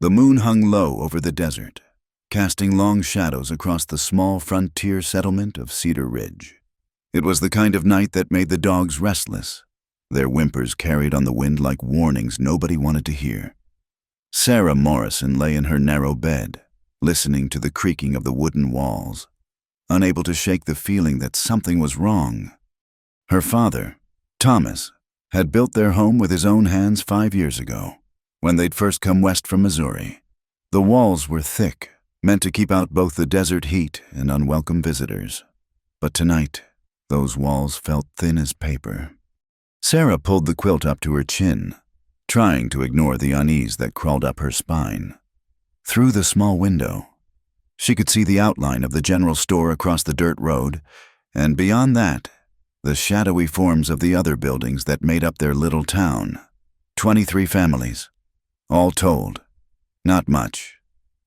The moon hung low over the desert, casting long shadows across the small frontier settlement of Cedar Ridge. It was the kind of night that made the dogs restless, their whimpers carried on the wind like warnings nobody wanted to hear. Sarah Morrison lay in her narrow bed, listening to the creaking of the wooden walls, unable to shake the feeling that something was wrong. Her father, Thomas, had built their home with his own hands 5 years ago, when they'd first come west from Missouri. The walls were thick, meant to keep out both the desert heat and unwelcome visitors. But tonight, those walls felt thin as paper. Sarah pulled the quilt up to her chin, trying to ignore the unease that crawled up her spine. Through the small window, she could see the outline of the general store across the dirt road, and beyond that, the shadowy forms of the other buildings that made up their little town. 23 families. All told. Not much,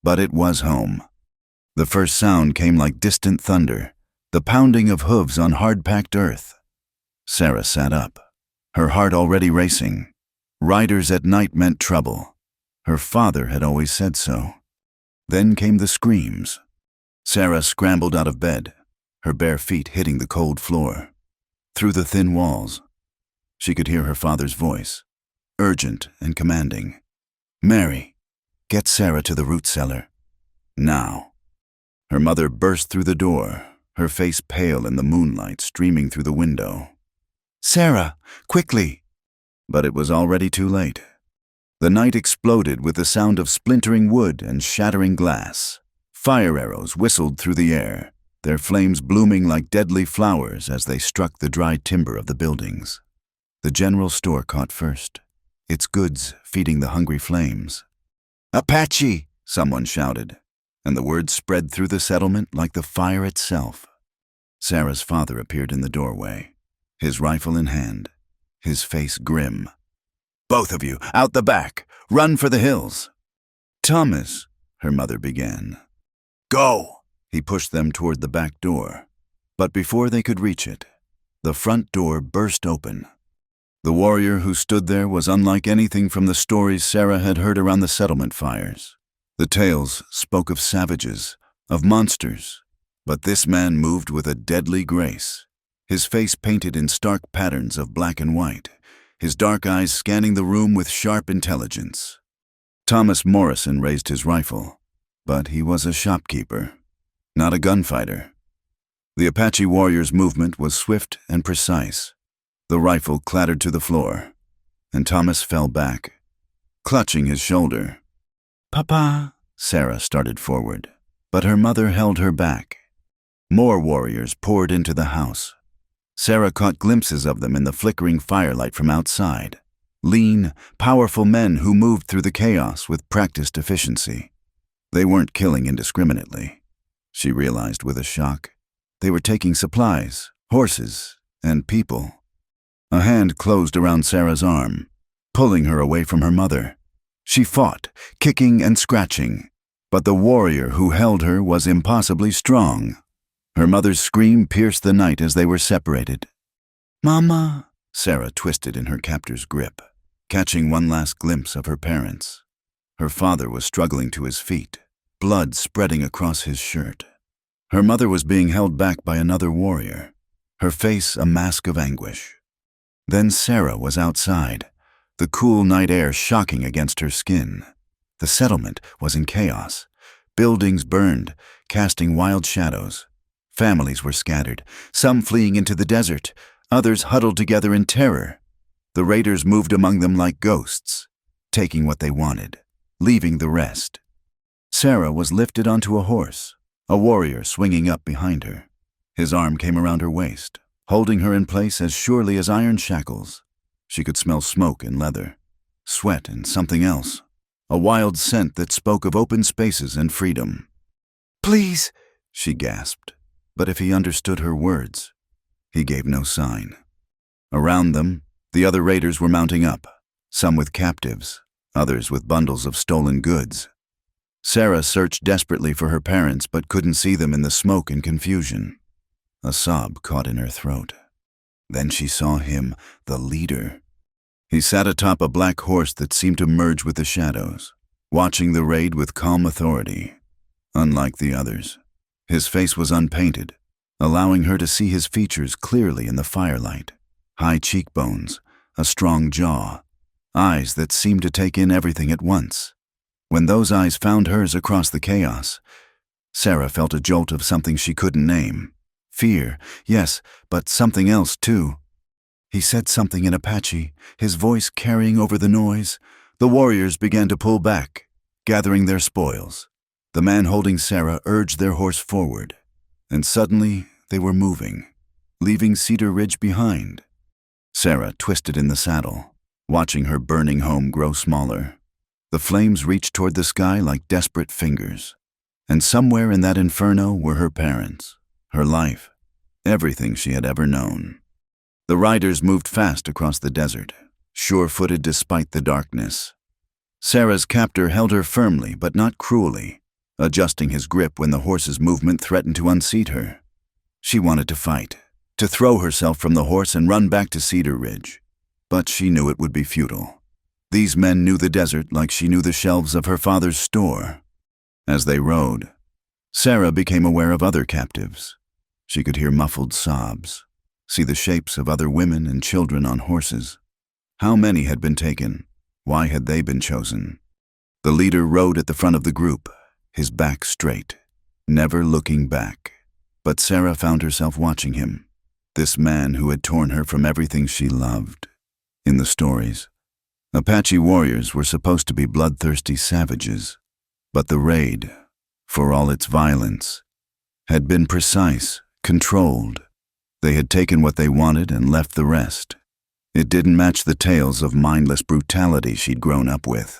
but it was home. The first sound came like distant thunder, the pounding of hooves on hard-packed earth. Sarah sat up, her heart already racing. Riders at night meant trouble. Her father had always said so. Then came the screams. Sarah scrambled out of bed, her bare feet hitting the cold floor. Through the thin walls, she could hear her father's voice, urgent and commanding. "Mary, get Sarah to the root cellar. Now." Her mother burst through the door, her face pale in the moonlight streaming through the window. "Sarah, quickly!" But it was already too late. The night exploded with the sound of splintering wood and shattering glass. Fire arrows whistled through the air, their flames blooming like deadly flowers as they struck the dry timber of the buildings. The general store caught first, its goods feeding the hungry flames. "Apache!" someone shouted, and the word spread through the settlement like the fire itself. Sarah's father appeared in the doorway, his rifle in hand, his face grim. "Both of you, out the back! Run for the hills!" "Thomas," her mother began. "Go!" He pushed them toward the back door. But before they could reach it, the front door burst open. The warrior who stood there was unlike anything from the stories Sarah had heard around the settlement fires. The tales spoke of savages, of monsters, but this man moved with a deadly grace, his face painted in stark patterns of black and white, his dark eyes scanning the room with sharp intelligence. Thomas Morrison raised his rifle, but he was a shopkeeper, not a gunfighter. The Apache warrior's movement was swift and precise. The rifle clattered to the floor, and Thomas fell back, clutching his shoulder. "Papa," Sarah started forward, but her mother held her back. More warriors poured into the house. Sarah caught glimpses of them in the flickering firelight from outside. Lean, powerful men who moved through the chaos with practiced efficiency. They weren't killing indiscriminately, she realized with a shock. They were taking supplies, horses, and people. A hand closed around Sarah's arm, pulling her away from her mother. She fought, kicking and scratching, but the warrior who held her was impossibly strong. Her mother's scream pierced the night as they were separated. "Mama!" Sarah twisted in her captor's grip, catching one last glimpse of her parents. Her father was struggling to his feet, blood spreading across his shirt. Her mother was being held back by another warrior, her face a mask of anguish. Then Sarah was outside, the cool night air shocking against her skin. The settlement was in chaos. Buildings burned, casting wild shadows. Families were scattered, some fleeing into the desert, others huddled together in terror. The raiders moved among them like ghosts, taking what they wanted, leaving the rest. Sarah was lifted onto a horse, a warrior swinging up behind her. His arm came around her waist, holding her in place as surely as iron shackles. She could smell smoke and leather, sweat and something else, a wild scent that spoke of open spaces and freedom. "Please," she gasped, but if he understood her words, he gave no sign. Around them, the other raiders were mounting up, some with captives, others with bundles of stolen goods. Sarah searched desperately for her parents but couldn't see them in the smoke and confusion. A sob caught in her throat. Then she saw him, the leader. He sat atop a black horse that seemed to merge with the shadows. watching the raid with calm authority. Unlike the others, his face was unpainted, allowing her to see his features clearly in the firelight. High cheekbones, a strong jaw, eyes that seemed to take in everything at once. When those eyes found hers across the chaos, Sarah felt a jolt of something she couldn't name. Fear, yes, but something else too. He said something in Apache, his voice carrying over the noise. The warriors began to pull back, gathering their spoils. The man holding Sarah urged their horse forward, and suddenly they were moving, leaving Cedar Ridge behind. Sarah twisted in the saddle, watching her burning home grow smaller. The flames reached toward the sky like desperate fingers, and somewhere in that inferno were her parents, her life, everything she had ever known. The riders moved fast across the desert, sure-footed despite the darkness. Sarah's captor held her firmly but not cruelly, adjusting his grip when the horse's movement threatened to unseat her. She wanted to fight, to throw herself from the horse and run back to Cedar Ridge, but she knew it would be futile. These men knew the desert like she knew the shelves of her father's store. As they rode, Sarah became aware of other captives. She could hear muffled sobs, see the shapes of other women and children on horses. How many had been taken? Why had they been chosen? The leader rode at the front of the group, his back straight, never looking back. But Sarah found herself watching him, this man who had torn her from everything she loved. In the stories, Apache warriors were supposed to be bloodthirsty savages, but the raid, for all its violence, had been precise, controlled. They had taken what they wanted and left the rest. It didn't match the tales of mindless brutality she'd grown up with.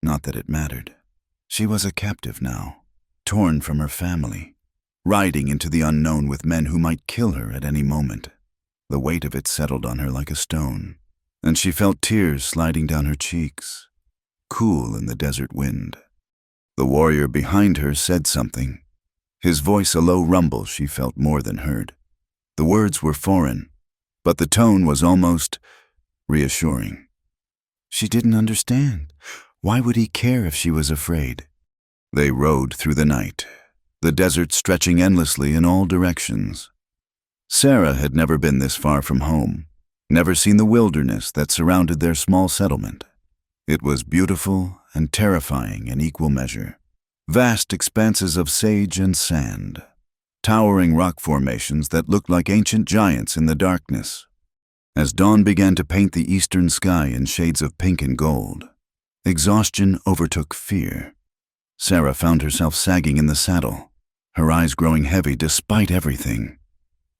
Not that it mattered. She was a captive now, torn from her family, riding into the unknown with men who might kill her at any moment. The weight of it settled on her like a stone, and she felt tears sliding down her cheeks, cool in the desert wind. The warrior behind her said something, his voice a low rumble she felt more than heard. The words were foreign, but the tone was almost reassuring. She didn't understand. Why would he care if she was afraid? They rode through the night, the desert stretching endlessly in all directions. Sarah had never been this far from home, never seen the wilderness that surrounded their small settlement. It was beautiful and terrifying in equal measure. Vast expanses of sage and sand, towering rock formations that looked like ancient giants in the darkness. As dawn began to paint the eastern sky in shades of pink and gold, exhaustion overtook fear. Sarah found herself sagging in the saddle, her eyes growing heavy despite everything.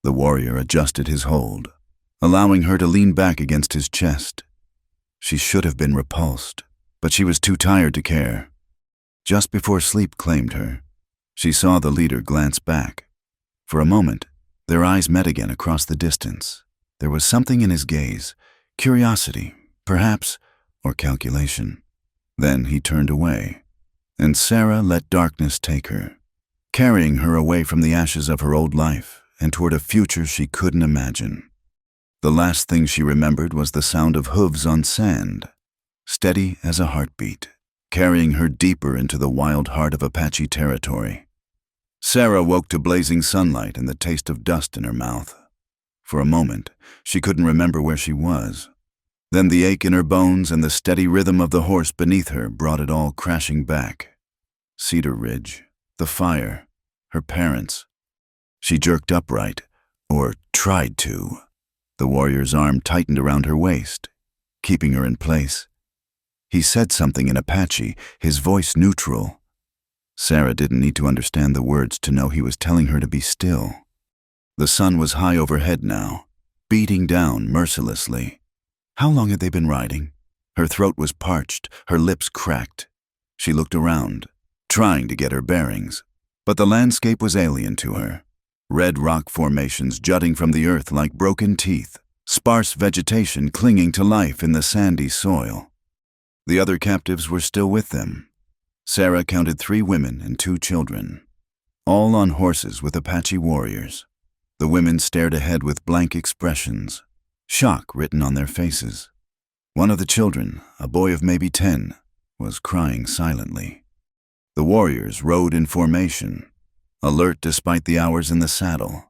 The warrior adjusted his hold, allowing her to lean back against his chest. She should have been repulsed, but she was too tired to care. Just before sleep claimed her, she saw the leader glance back. For a moment, their eyes met again across the distance. There was something in his gaze, curiosity, perhaps, or calculation. Then he turned away, and Sarah let darkness take her, carrying her away from the ashes of her old life and toward a future she couldn't imagine. The last thing she remembered was the sound of hooves on sand, steady as a heartbeat, carrying her deeper into the wild heart of Apache territory. Sarah woke to blazing sunlight and the taste of dust in her mouth. For a moment, she couldn't remember where she was. Then the ache in her bones and the steady rhythm of the horse beneath her brought it all crashing back. Cedar Ridge, the fire, her parents. She jerked upright, or tried to. The warrior's arm tightened around her waist, keeping her in place. He said something in Apache, his voice neutral. Sarah didn't need to understand the words to know he was telling her to be still. The sun was high overhead now, beating down mercilessly. How long had they been riding? Her throat was parched, her lips cracked. She looked around, trying to get her bearings, but the landscape was alien to her. Red rock formations jutting from the earth like broken teeth, sparse vegetation clinging to life in the sandy soil. The other captives were still with them. Sarah counted 3 women and 2 children, all on horses with Apache warriors. The women stared ahead with blank expressions, shock written on their faces. One of the children, a boy of maybe 10, was crying silently. The warriors rode in formation, alert despite the hours in the saddle.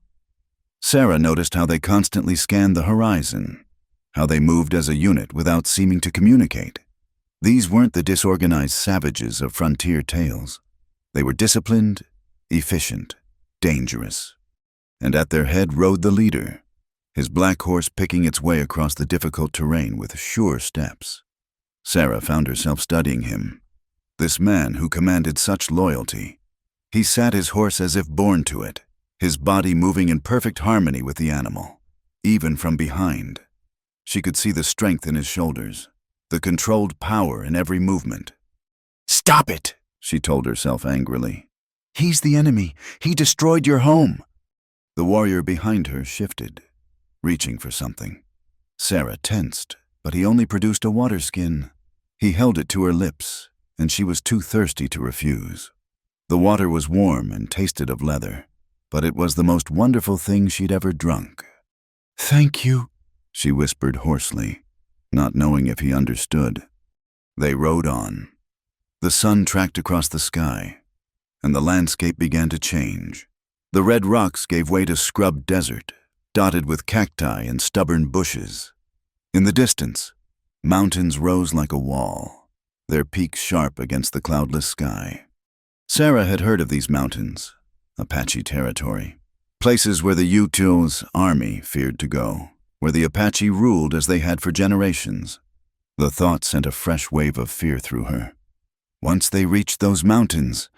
Sarah noticed how they constantly scanned the horizon, how they moved as a unit without seeming to communicate. These weren't the disorganized savages of frontier tales. They were disciplined, efficient, dangerous. And at their head rode the leader, his black horse picking its way across the difficult terrain with sure steps. Sarah found herself studying him. This man who commanded such loyalty. He sat his horse as if born to it, his body moving in perfect harmony with the animal, even from behind. She could see the strength in his shoulders, the controlled power in every movement. "Stop it," she told herself angrily. "He's the enemy. He destroyed your home." The warrior behind her shifted, reaching for something. Sarah tensed, but he only produced a water skin. He held it to her lips, and she was too thirsty to refuse. The water was warm and tasted of leather, but it was the most wonderful thing she'd ever drunk. "Thank you," she whispered hoarsely, not knowing if he understood. They rode on. The sun tracked across the sky, and the landscape began to change. The red rocks gave way to scrub desert, dotted with cacti and stubborn bushes. In the distance, mountains rose like a wall, their peaks sharp against the cloudless sky. Sarah had heard of these mountains, Apache territory, places where the Utah's army feared to go, where the Apache ruled as they had for generations. The thought sent a fresh wave of fear through her. Once they reached those mountains,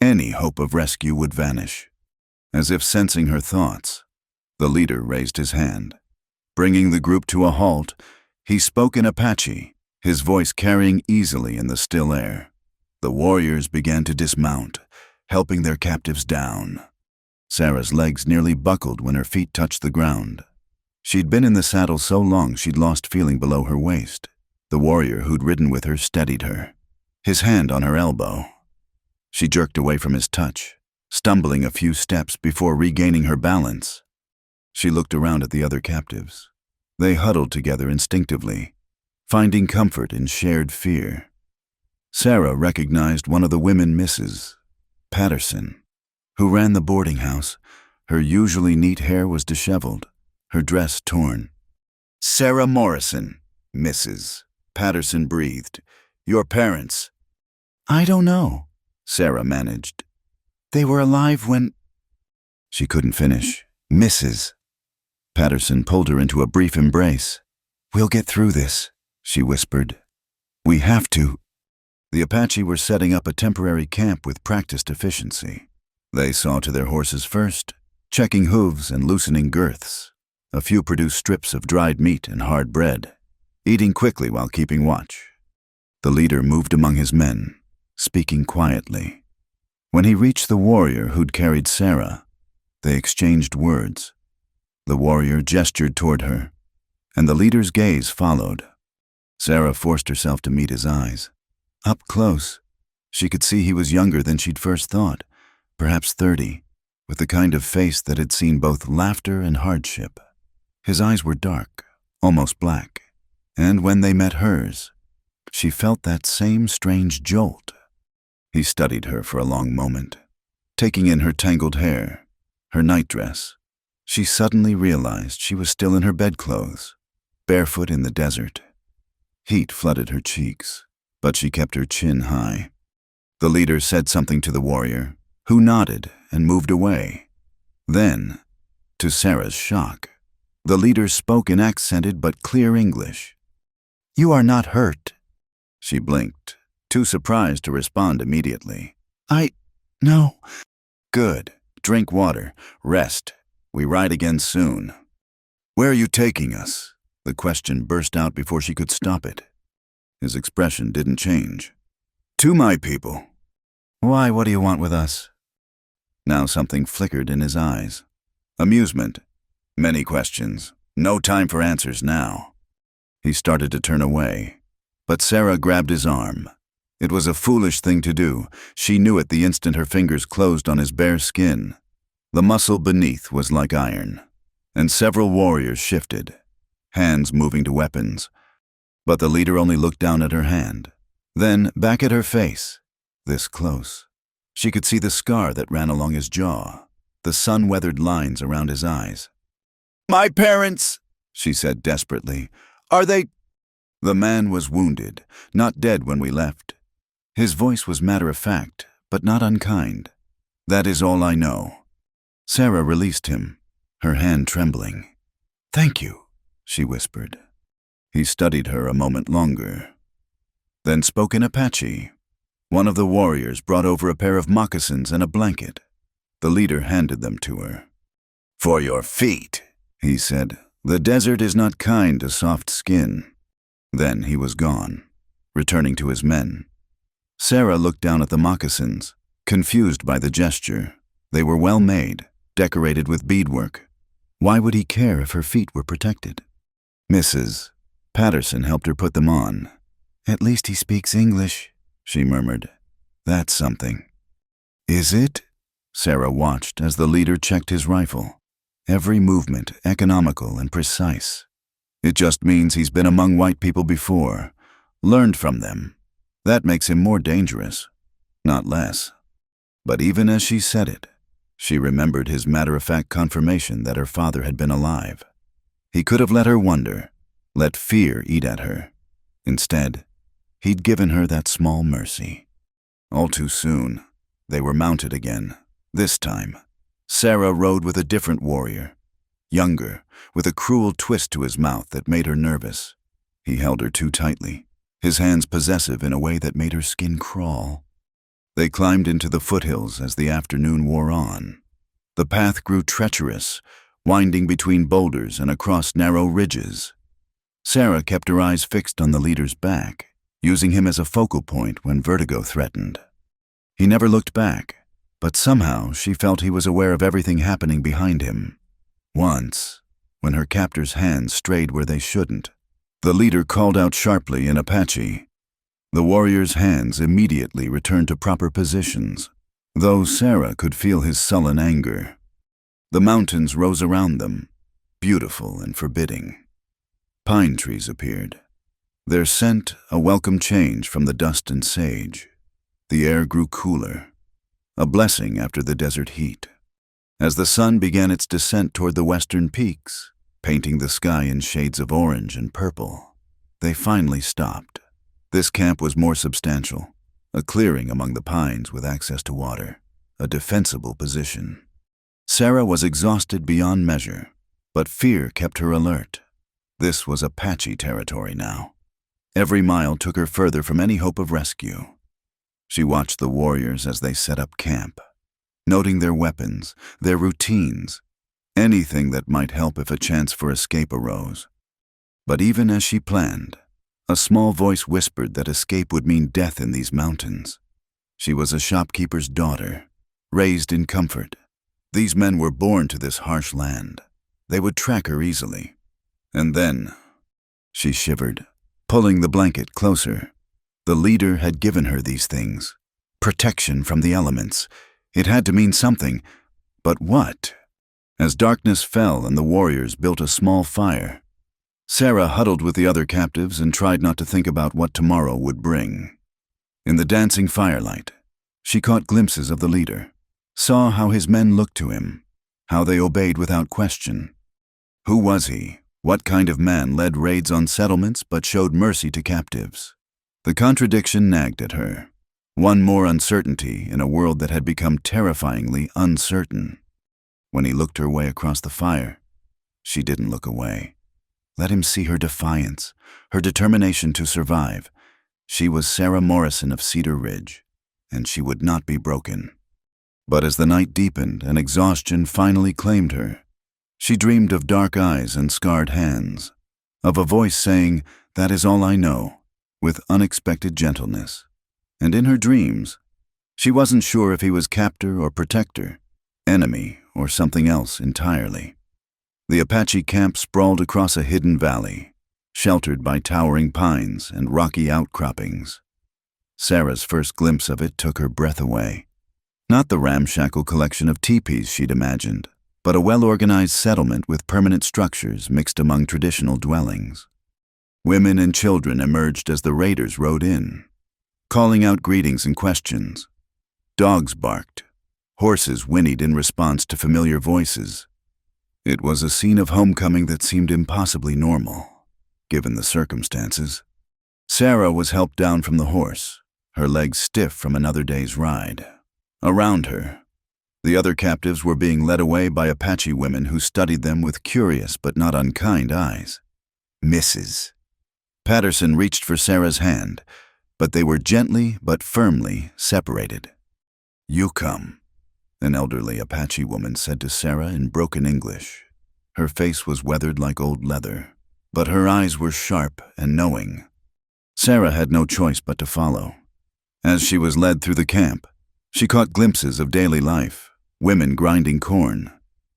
any hope of rescue would vanish. As if sensing her thoughts, the leader raised his hand. Bringing the group to a halt, he spoke in Apache, his voice carrying easily in the still air. The warriors began to dismount, helping their captives down. Sarah's legs nearly buckled when her feet touched the ground. She'd been in the saddle so long she'd lost feeling below her waist. The warrior who'd ridden with her steadied her, his hand on her elbow. She jerked away from his touch, stumbling a few steps before regaining her balance. She looked around at the other captives. They huddled together instinctively, finding comfort in shared fear. Sarah recognized one of the women, Mrs. Patterson, who ran the boarding house. Her usually neat hair was disheveled, her dress torn. "Sarah Morrison," Mrs. Patterson breathed. "Your parents?" "I don't know," Sarah managed. "They were alive when—" She couldn't finish. "Mrs. Patterson pulled her into a brief embrace. "We'll get through this," she whispered. "We have to." The Apache were setting up a temporary camp with practiced efficiency. They saw to their horses first, checking hooves and loosening girths. A few produced strips of dried meat and hard bread, eating quickly while keeping watch. The leader moved among his men, speaking quietly. When he reached the warrior who'd carried Sarah, they exchanged words. The warrior gestured toward her, and the leader's gaze followed. Sarah forced herself to meet his eyes. Up close, she could see he was younger than she'd first thought, perhaps 30, with the kind of face that had seen both laughter and hardship. His eyes were dark, almost black, and when they met hers, she felt that same strange jolt. He studied her for a long moment, taking in her tangled hair, her nightdress. She suddenly realized she was still in her bedclothes, barefoot in the desert. Heat flooded her cheeks, but she kept her chin high. The leader said something to the warrior, who nodded and moved away. Then, to Sarah's shock, the leader spoke in accented but clear English. "You are not hurt." She blinked, too surprised to respond immediately. No." "Good. Drink water. Rest. We ride again soon." "Where are you taking us?" The question burst out before she could stop it. His expression didn't change. "To my people." "Why, what do you want with us?" Now something flickered in his eyes. Amusement. Many questions. No time for answers now. He started to turn away, but Sarah grabbed his arm. It was a foolish thing to do. She knew it the instant her fingers closed on his bare skin. The muscle beneath was like iron, and several warriors shifted, hands moving to weapons. But the leader only looked down at her hand, Then, back at her face, this close, she could see the scar that ran along his jaw, the sun-weathered lines around his eyes. "My parents," she said desperately. "Are they—" The man was wounded, not dead when we left. His voice was matter-of-fact, but not unkind. "That is all I know." Sarah released him, her hand trembling. "Thank you," she whispered. He studied her a moment longer, then spoke in Apache. One of the warriors brought over a pair of moccasins and a blanket. The leader handed them to her. "For your feet," he said. "The desert is not kind to soft skin." Then he was gone, returning to his men. Sarah looked down at the moccasins, confused by the gesture. They were well made, decorated with beadwork. Why would he care if her feet were protected? Mrs. Patterson helped her put them on. "At least he speaks English," she murmured. "That's something." "Is it?" Sarah watched as the leader checked his rifle. Every movement economical and precise. "It just means he's been among white people before, learned from them. That makes him more dangerous, not less." But even as she said it, she remembered his matter-of-fact confirmation that her father had been alive. He could have let her wonder, let fear eat at her. Instead, he'd given her that small mercy. All too soon, they were mounted again. This time, Sarah rode with a different warrior, younger, with a cruel twist to his mouth that made her nervous. He held her too tightly, his hands possessive in a way that made her skin crawl. They climbed into the foothills as the afternoon wore on. The path grew treacherous, winding between boulders and across narrow ridges. Sarah kept her eyes fixed on the leader's back, using him as a focal point when vertigo threatened. He never looked back, but somehow she felt he was aware of everything happening behind him. Once, when her captor's hands strayed where they shouldn't, the leader called out sharply in Apache. The warrior's hands immediately returned to proper positions, though Sarah could feel his sullen anger. The mountains rose around them, beautiful and forbidding. Pine trees appeared, their scent a welcome change from the dust and sage. The air grew cooler, a blessing after the desert heat. As the sun began its descent toward the western peaks, painting the sky in shades of orange and purple, they finally stopped. This camp was more substantial, a clearing among the pines with access to water, a defensible position. Sarah was exhausted beyond measure, but fear kept her alert. This was Apache territory now. Every mile took her further from any hope of rescue. She watched the warriors as they set up camp, noting their weapons, their routines, anything that might help if a chance for escape arose. But even as she planned, a small voice whispered that escape would mean death in these mountains. She was a shopkeeper's daughter, raised in comfort. These men were born to this harsh land. They would track her easily. And then, she shivered, pulling the blanket closer. The leader had given her these things. Protection from the elements. It had to mean something. But what? As darkness fell and the warriors built a small fire, Sarah huddled with the other captives and tried not to think about what tomorrow would bring. In the dancing firelight, she caught glimpses of the leader, saw how his men looked to him, how they obeyed without question. Who was he? What kind of man led raids on settlements but showed mercy to captives? The contradiction nagged at her. One more uncertainty in a world that had become terrifyingly uncertain. When he looked her way across the fire, she didn't look away. Let him see her defiance, her determination to survive. She was Sarah Morrison of Cedar Ridge, and she would not be broken. But as the night deepened and exhaustion finally claimed her, she dreamed of dark eyes and scarred hands, of a voice saying, "That is all I know," with unexpected gentleness. And in her dreams, she wasn't sure if he was captor or protector, enemy or something else entirely. The Apache camp sprawled across a hidden valley, sheltered by towering pines and rocky outcroppings. Sarah's first glimpse of it took her breath away. Not the ramshackle collection of teepees she'd imagined, but a well-organized settlement with permanent structures mixed among traditional dwellings. Women and children emerged as the raiders rode in. calling out greetings and questions. Dogs barked. Horses whinnied in response to familiar voices. It was a scene of homecoming that seemed impossibly normal, given the circumstances. Sarah was helped down from the horse, her legs stiff from another day's ride. Around her, the other captives were being led away by Apache women who studied them with curious but not unkind eyes. Mrs. Patterson reached for Sarah's hand, but they were gently but firmly separated. "You come," an elderly Apache woman said to Sarah in broken English. Her face was weathered like old leather, but her eyes were sharp and knowing. Sarah had no choice but to follow. As she was led through the camp, she caught glimpses of daily life, women grinding corn,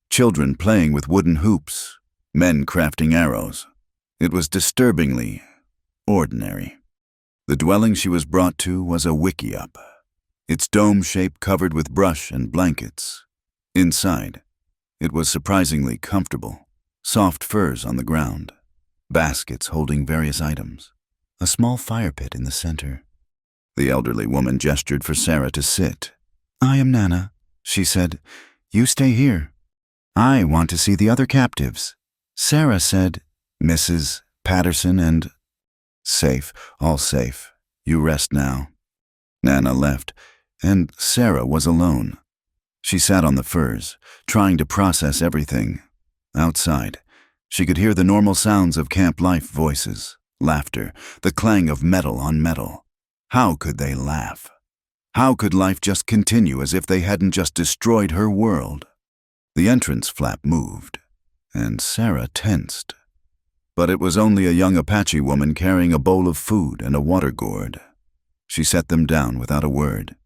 children playing with wooden hoops, men crafting arrows. It was disturbingly ordinary. The dwelling she was brought to was a wickiup, its dome shape covered with brush and blankets. Inside, it was surprisingly comfortable, soft furs on the ground, baskets holding various items, a small fire pit in the center. The elderly woman gestured for Sarah to sit. "I am Nana," she said. "You stay here. I want to see the other captives." Sarah said, "Mrs. Patterson and—" "Safe, all safe. You rest now." Nana left, and Sarah was alone. She sat on the furs, trying to process everything. Outside, she could hear the normal sounds of camp life: voices, laughter, the clang of metal on metal. How could they laugh? How could life just continue as if they hadn't just destroyed her world? The entrance flap moved, and Sarah tensed. But it was only a young Apache woman carrying a bowl of food and a water gourd. She set them down without a word,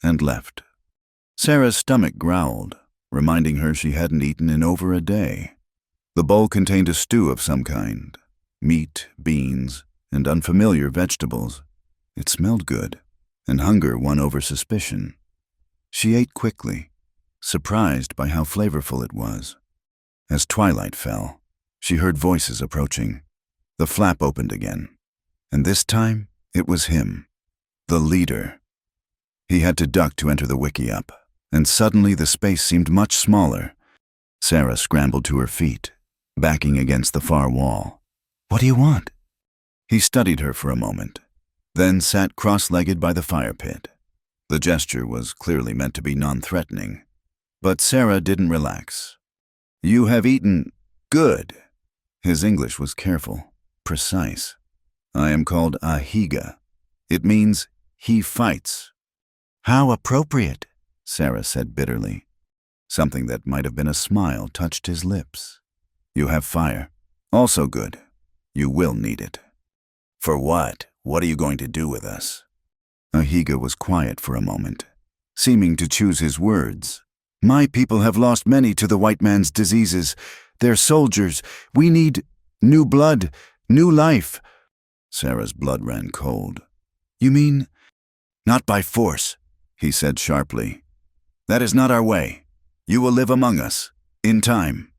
and left. Sarah's stomach growled, reminding her she hadn't eaten in over a day. The bowl contained a stew of some kind, meat, beans, and unfamiliar vegetables. It smelled good, and hunger won over suspicion. She ate quickly, surprised by how flavorful it was. As twilight fell, she heard voices approaching. The flap opened again, and this time it was him, the leader. He had to duck to enter the wickiup, and suddenly the space seemed much smaller. Sarah scrambled to her feet, backing against the far wall. "What do you want?" He studied her for a moment, then sat cross-legged by the fire pit. The gesture was clearly meant to be non-threatening, but Sarah didn't relax. "You have eaten good." His English was careful, precise. "I am called Ahiga. It means he fights." "How appropriate," Sarah said bitterly. Something that might have been a smile touched his lips. "You have fire. Also good. You will need it." "For what? What are you going to do with us?" Ahiga was quiet for a moment, seeming to choose his words. "My people have lost many to the white man's diseases. They're soldiers. We need new blood, new life." Sarah's blood ran cold. "You mean—" "Not by force," he said sharply. "That is not our way. You will live among us, in time.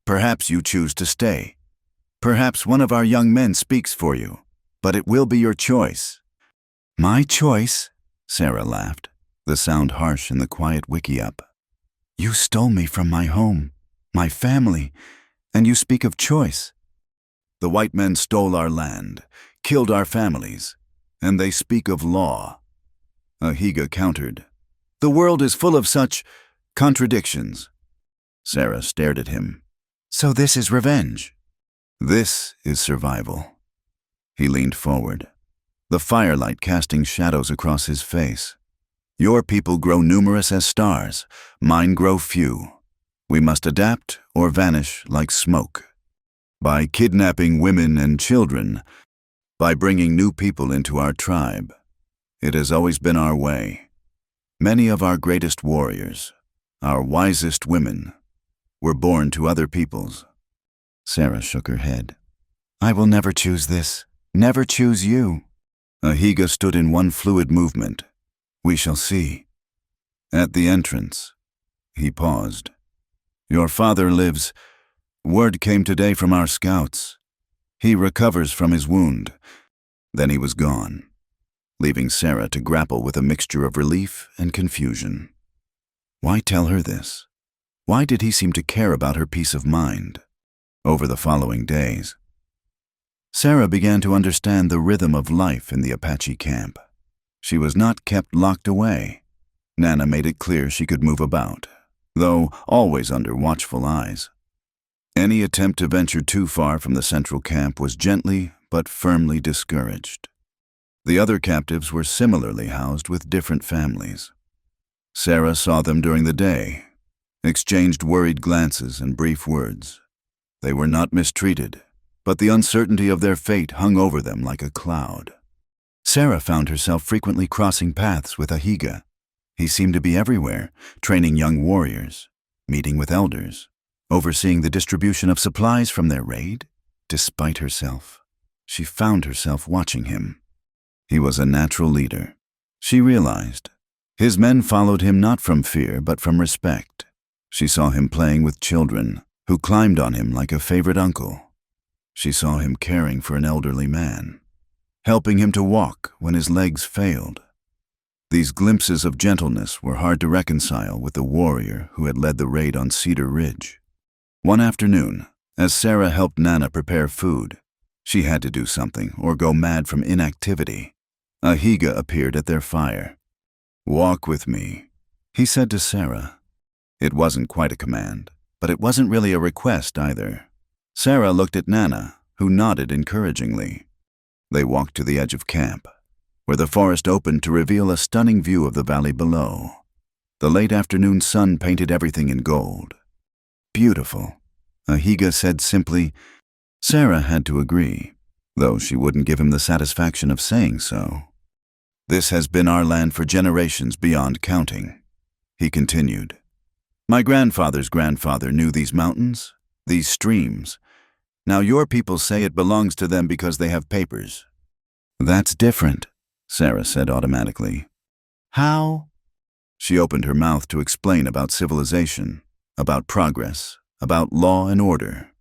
Perhaps you choose to stay. Perhaps one of our young men speaks for you, but it will be your choice." "My choice?" Sarah laughed, the sound harsh in the quiet wickiup. "You stole me from my home, my family, and you speak of choice." "The white men stole our land, killed our families, and they speak of law." Ahiga countered. "The world is full of such contradictions." Sarah stared at him. "So this is revenge?" "This is survival." He leaned forward, the firelight casting shadows across his face. "Your people grow numerous as stars, mine grow few. We must adapt or vanish like smoke. By kidnapping women and children, by bringing new people into our tribe. It has always been our way. Many of our greatest warriors, our wisest women, were born to other peoples." Sarah shook her head. "I will never choose this, never choose you." Ahiga stood in one fluid movement. "We shall see." At the entrance, he paused. "Your father lives. Word came today from our scouts. He recovers from his wound." Then he was gone. leaving Sarah to grapple with a mixture of relief and confusion. Why tell her this? Why did he seem to care about her peace of mind? Over the following days, Sarah began to understand the rhythm of life in the Apache camp. She was not kept locked away. Nana made it clear she could move about, though always under watchful eyes. Any attempt to venture too far from the central camp was gently but firmly discouraged. The other captives were similarly housed with different families. Sarah saw them during the day, exchanged worried glances and brief words. They were not mistreated, but the uncertainty of their fate hung over them like a cloud. Sarah found herself frequently crossing paths with Ahiga. He seemed to be everywhere, training young warriors, meeting with elders, overseeing the distribution of supplies from their raid. Despite herself, she found herself watching him. He was a natural leader. She realized. His men followed him not from fear, but from respect. She saw him playing with children, who climbed on him like a favorite uncle. She saw him caring for an elderly man, helping him to walk when his legs failed. These glimpses of gentleness were hard to reconcile with the warrior who had led the raid on Cedar Ridge. One afternoon, as Sarah helped Nana prepare food, she had to do something or go mad from inactivity. Ahiga appeared at their fire. "Walk with me," he said to Sarah. It wasn't quite a command, but it wasn't really a request either. Sarah looked at Nana, who nodded encouragingly. They walked to the edge of camp, where the forest opened to reveal a stunning view of the valley below. The late afternoon sun painted everything in gold. "Beautiful," Ahiga said simply. Sarah had to agree, though she wouldn't give him the satisfaction of saying so. "This has been our land for generations beyond counting," he continued. "My grandfather's grandfather knew these mountains, these streams. Now your people say it belongs to them because they have papers." "That's different," Sarah said automatically. "How?" She opened her mouth to explain about civilization, about progress, about law and order,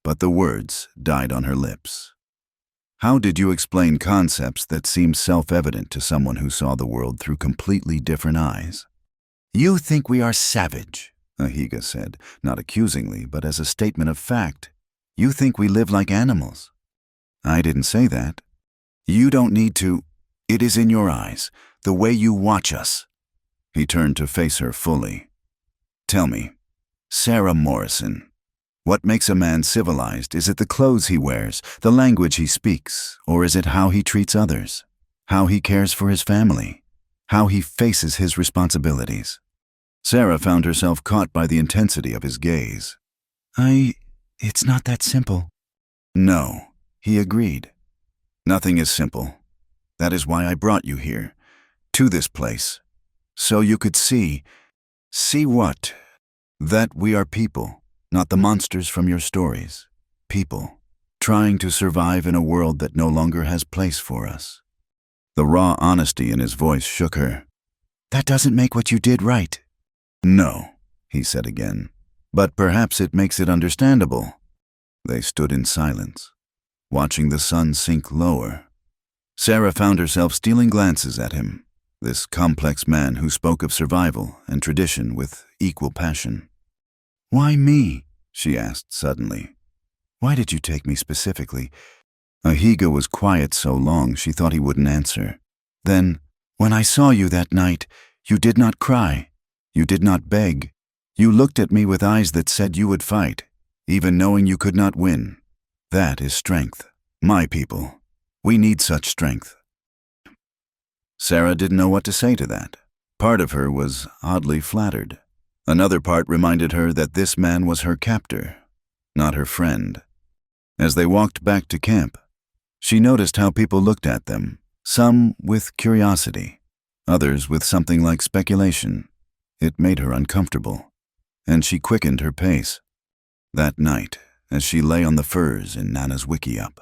but the words died on her lips. How did you explain concepts that seemed self-evident to someone who saw the world through completely different eyes? "You think we are savage," Ahiga said, not accusingly, but as a statement of fact. "You think we live like animals." "I didn't say that." "You don't need to. It is in your eyes, the way you watch us." He turned to face her fully. "Tell me, Sarah Morrison, what makes a man civilized? Is it the clothes he wears, the language he speaks, or is it how he treats others, how he cares for his family, how he faces his responsibilities?" Sarah found herself caught by the intensity of his gaze. It's not that simple." "No," he agreed. "Nothing is simple. That is why I brought you here, to this place, so you could see." "See what?" "That we are people. Not the monsters from your stories. People, trying to survive in a world that no longer has place for us." The raw honesty in his voice shook her. "That doesn't make what you did right." "No," he said again, "but perhaps it makes it understandable." They stood in silence, watching the sun sink lower. Sarah found herself stealing glances at him, this complex man who spoke of survival and tradition with equal passion. "Why me?" she asked suddenly. "Why did you take me specifically?" Ahiga was quiet so long she thought he wouldn't answer. Then, "When I saw you that night, you did not cry. You did not beg. You looked at me with eyes that said you would fight, even knowing you could not win. That is strength. My people, we need such strength." Sarah didn't know what to say to that. Part of her was oddly flattered. Another part reminded her that this man was her captor, not her friend. As they walked back to camp, she noticed how people looked at them, some with curiosity, others with something like speculation. It made her uncomfortable, and she quickened her pace. That night, as she lay on the furs in Nana's wickiup,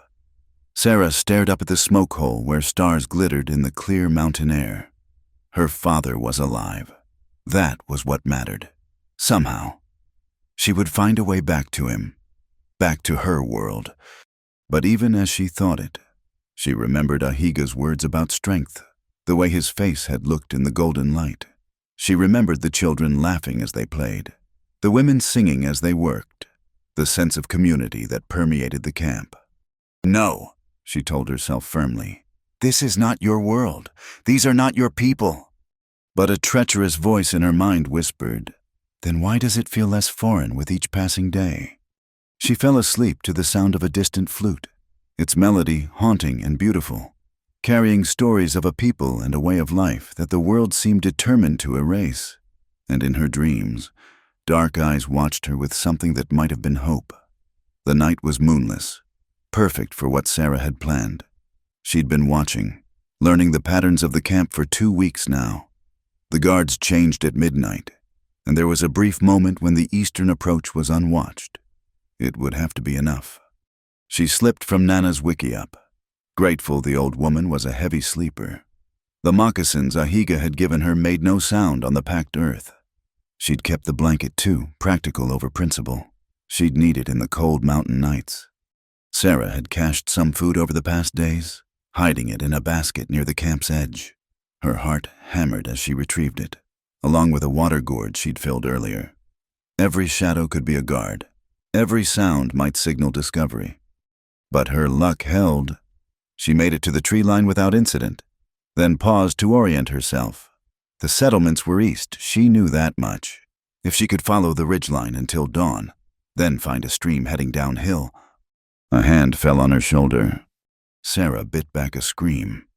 Sarah stared up at the smoke hole where stars glittered in the clear mountain air. Her father was alive. That was what mattered. Somehow, she would find a way back to him, back to her world. But even as she thought it, she remembered Ahiga's words about strength. the way his face had looked in the golden light. She remembered the children laughing as they played, the women singing as they worked, the sense of community that permeated the camp. "No," she told herself firmly. "This is not your world. These are not your people." But a treacherous voice in her mind whispered, "Then why does it feel less foreign with each passing day?" She fell asleep to the sound of a distant flute, its melody haunting and beautiful, carrying stories of a people and a way of life that the world seemed determined to erase. And in her dreams, dark eyes watched her with something that might have been hope. The night was moonless, perfect for what Sarah had planned. She'd been watching, learning the patterns of the camp for 2 weeks now. The guards changed at midnight, and there was a brief moment when the eastern approach was unwatched. It would have to be enough. She slipped from Nana's wickiup, grateful the old woman was a heavy sleeper. The moccasins Ahiga had given her made no sound on the packed earth. She'd kept the blanket too, practical over principle. She'd need it in the cold mountain nights. Sarah had cached some food over the past days, hiding it in a basket near the camp's edge. Her heart hammered as she retrieved it, along with a water gourd she'd filled earlier. Every shadow could be a guard. Every sound might signal discovery. But her luck held. She made it to the tree line without incident, then paused to orient herself. The settlements were east, she knew that much. If she could follow the ridgeline until dawn, then find a stream heading downhill. A hand fell on her shoulder. Sarah bit back a scream.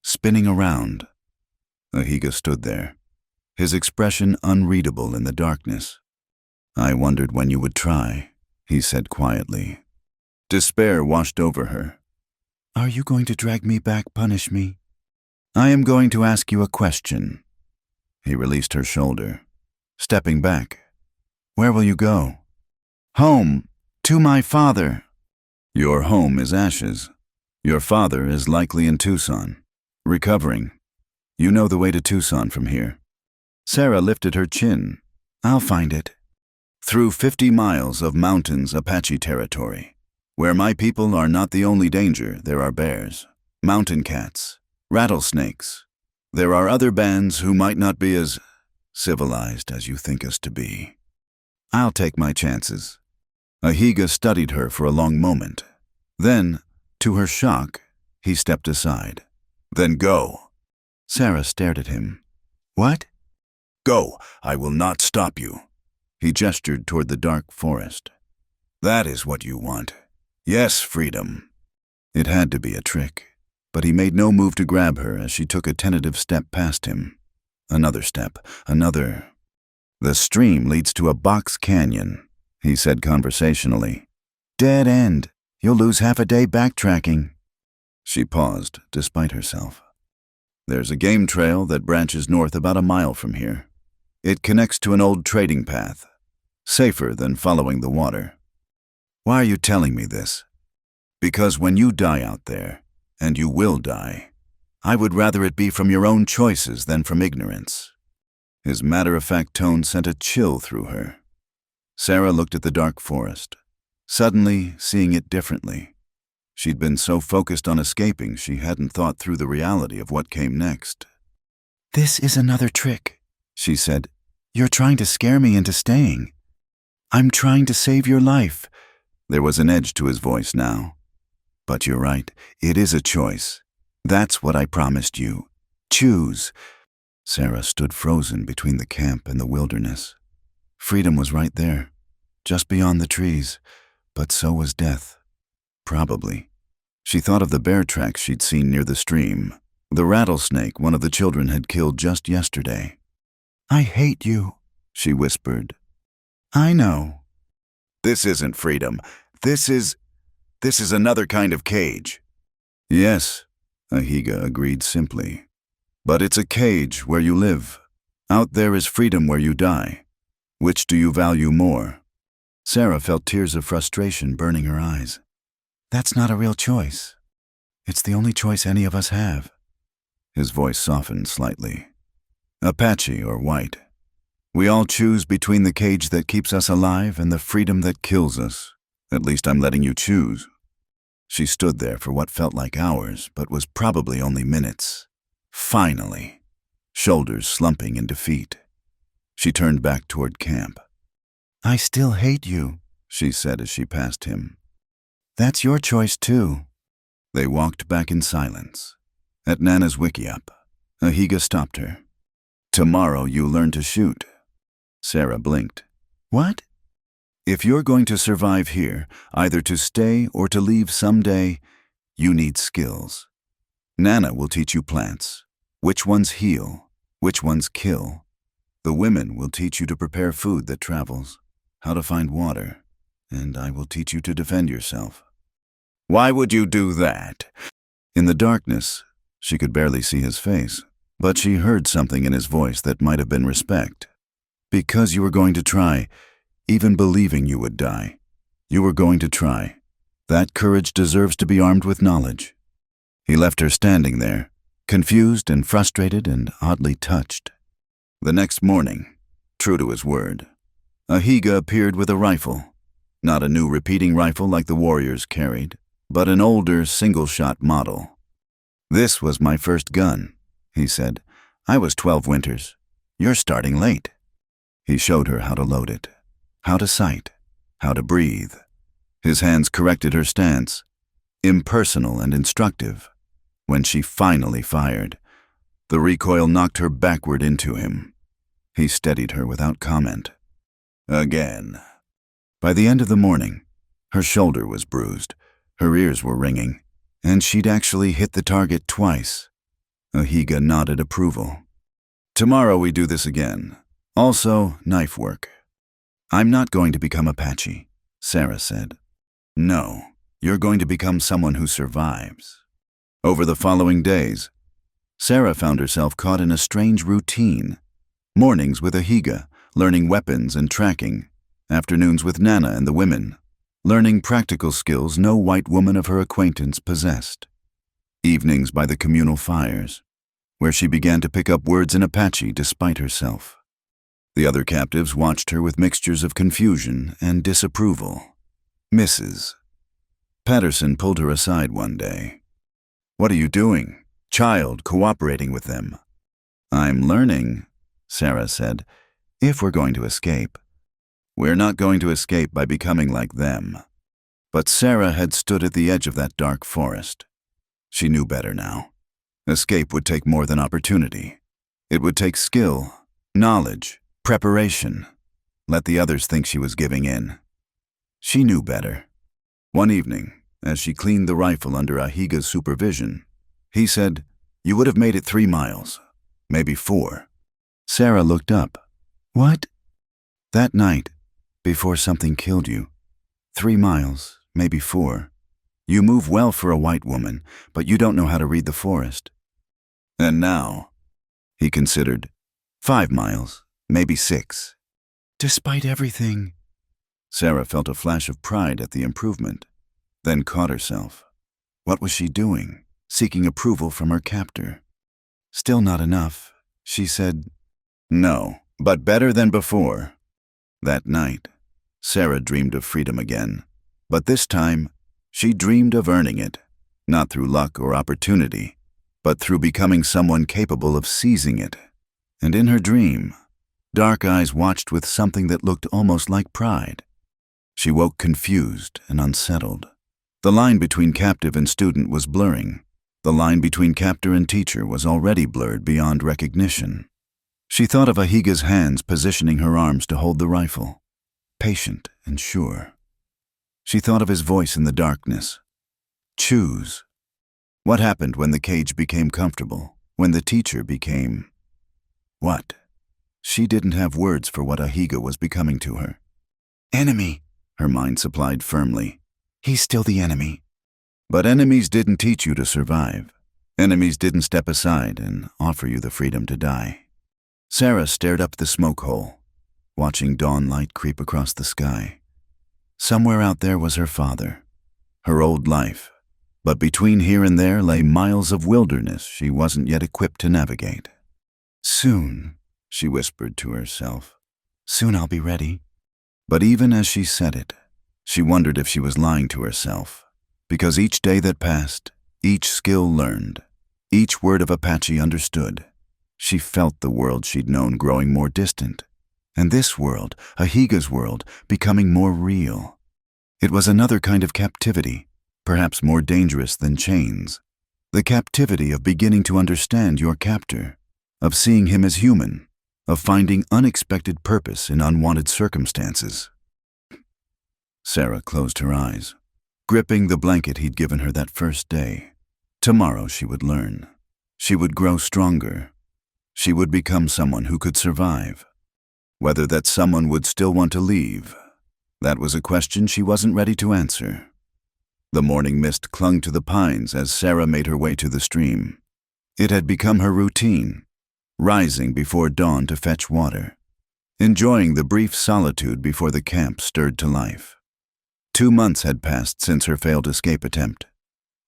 Spinning around, Ahiga stood there, his expression unreadable in the darkness. "I wondered when you would try," he said quietly. Despair washed over her. "Are you going to drag me back, punish me?" "I am going to ask you a question." He released her shoulder, stepping back. "Where will you go?" "Home, to my father." "Your home is Ashes. Your father is likely in Tucson, recovering. You know the way to Tucson from here." Sarah lifted her chin. "I'll find it." "Through 50 miles of mountains Apache territory. Where my people are not the only danger, there are bears, mountain cats, rattlesnakes. There are other bands who might not be as civilized as you think us to be. I'll take my chances." Ahiga studied her for a long moment. Then, to her shock, he stepped aside. "Then go." Sarah stared at him. "What?" "Go. I will not stop you." He gestured toward the dark forest. "That is what you want. Yes, freedom." It had to be a trick, but he made no move to grab her as she took a tentative step past him. Another step, another. "The stream leads to a box canyon," he said conversationally. "Dead end. You'll lose half a day backtracking." She paused, despite herself. "There's a game trail that branches north about a mile from here. It connects to an old trading path, safer than following the water." "Why are you telling me this?" "Because when you die out there, and you will die, I would rather it be from your own choices than from ignorance." His matter-of-fact tone sent a chill through her. Sarah looked at the dark forest, suddenly seeing it differently. She'd been so focused on escaping she hadn't thought through the reality of what came next. "This is another trick," she said. "You're trying to scare me into staying. I'm trying to save your life." There was an edge to his voice now. "But you're right, it is a choice. That's what I promised you. Choose." Sarah stood frozen between the camp and the wilderness. Freedom was right there, just beyond the trees, but so was death. Probably. She thought of the bear tracks she'd seen near the stream, the rattlesnake one of the children had killed just yesterday. "I hate you," she whispered. "I know." "This isn't freedom. This is another kind of cage." "Yes," Ahiga agreed simply. "But it's a cage where you live. Out there is freedom where you die. Which do you value more?" Sarah felt tears of frustration burning her eyes. "That's not a real choice. It's the only choice any of us have." His voice softened slightly. "Apache or white. We all choose between the cage that keeps us alive and the freedom that kills us. At least I'm letting you choose." She stood there for what felt like hours, but was probably only minutes, Finally, shoulders slumping in defeat. She turned back toward camp. "I still hate you," she said as she passed him. "That's your choice too." They walked back in silence. At Nana's wickiup, Ahiga stopped her. "Tomorrow you learn to shoot." Sarah blinked. "What?" "If you're going to survive here, either to stay or to leave someday, you need skills. Nana will teach you plants, which ones heal, which ones kill. The women will teach you to prepare food that travels, how to find water, and I will teach you to defend yourself." "Why would you do that?" In the darkness, she could barely see his face, but she heard something in his voice that might have been respect. "Because you were going to try, even believing you would die. You were going to try. That courage deserves to be armed with knowledge." He left her standing there, confused and frustrated and oddly touched. The next morning, true to his word, Ahiga appeared with a rifle. Not a new repeating rifle like the warriors carried, but an older single-shot model. "This was my first gun," he said. "I was 12 winters. You're starting late." He showed her how to load it, how to sight, how to breathe. His hands corrected her stance, impersonal and instructive. When she finally fired, the recoil knocked her backward into him. He steadied her without comment. Again. By the end of the morning, her shoulder was bruised, her ears were ringing, and she'd actually hit the target twice. Ahiga nodded approval. "Tomorrow we do this again. Also, knife work." "I'm not going to become Apache," Sarah said. "No, you're going to become someone who survives." Over the following days, Sarah found herself caught in a strange routine. Mornings with Ahiga, learning weapons and tracking. Afternoons with Nana and the women, learning practical skills no white woman of her acquaintance possessed. Evenings by the communal fires, where she began to pick up words in Apache despite herself. The other captives watched her with mixtures of confusion and disapproval. Mrs. Patterson pulled her aside one day. "What are you doing? Child, cooperating with them." "I'm learning," Sarah said, "if we're going to escape." "We're not going to escape by becoming like them." But Sarah had stood at the edge of that dark forest. She knew better now. Escape would take more than opportunity. It would take skill, knowledge, preparation. Let the others think she was giving in. She knew better. One evening, as she cleaned the rifle under Ahiga's supervision, he said, "You would have made it 3 miles, maybe 4. Sarah looked up. "What?" "That night, before something killed you. 3 miles, maybe 4. You move well for a white woman, but you don't know how to read the forest." "And now," he considered, 5 miles, maybe 6. "Despite everything." Sarah felt a flash of pride at the improvement, then caught herself. What was she doing, seeking approval from her captor? "Still not enough," she said. "No, but better than before." That night, Sarah dreamed of freedom again, but this time, she dreamed of earning it, not through luck or opportunity, but through becoming someone capable of seizing it. And in her dream, dark eyes watched with something that looked almost like pride. She woke confused and unsettled. The line between captive and student was blurring. The line between captor and teacher was already blurred beyond recognition. She thought of Ahiga's hands positioning her arms to hold the rifle, patient and sure. She thought of his voice in the darkness. Choose. What happened when the cage became comfortable, when the teacher became... what? She didn't have words for what Ahiga was becoming to her. "Enemy," her mind supplied firmly. "He's still the enemy." But enemies didn't teach you to survive. Enemies didn't step aside and offer you the freedom to die. Sarah stared up the smoke hole, watching dawn light creep across the sky. Somewhere out there was her father, her old life, but between here and there lay miles of wilderness she wasn't yet equipped to navigate. "Soon," she whispered to herself. "Soon I'll be ready." But even as she said it, she wondered if she was lying to herself, because each day that passed, each skill learned, Each word of Apache understood. She felt the world she'd known growing more distant, and this world, Ahiga's world, becoming more real. It was another kind of captivity, perhaps more dangerous than chains. The captivity of beginning to understand your captor, of seeing him as human, of finding unexpected purpose in unwanted circumstances. Sarah closed her eyes, gripping the blanket he'd given her that first day. Tomorrow she would learn. She would grow stronger. She would become someone who could survive. Whether that someone would still want to leave, that was a question she wasn't ready to answer. The morning mist clung to the pines as Sarah made her way to the stream. It had become her routine, rising before dawn to fetch water, enjoying the brief solitude before the camp stirred to life. 2 months had passed since her failed escape attempt,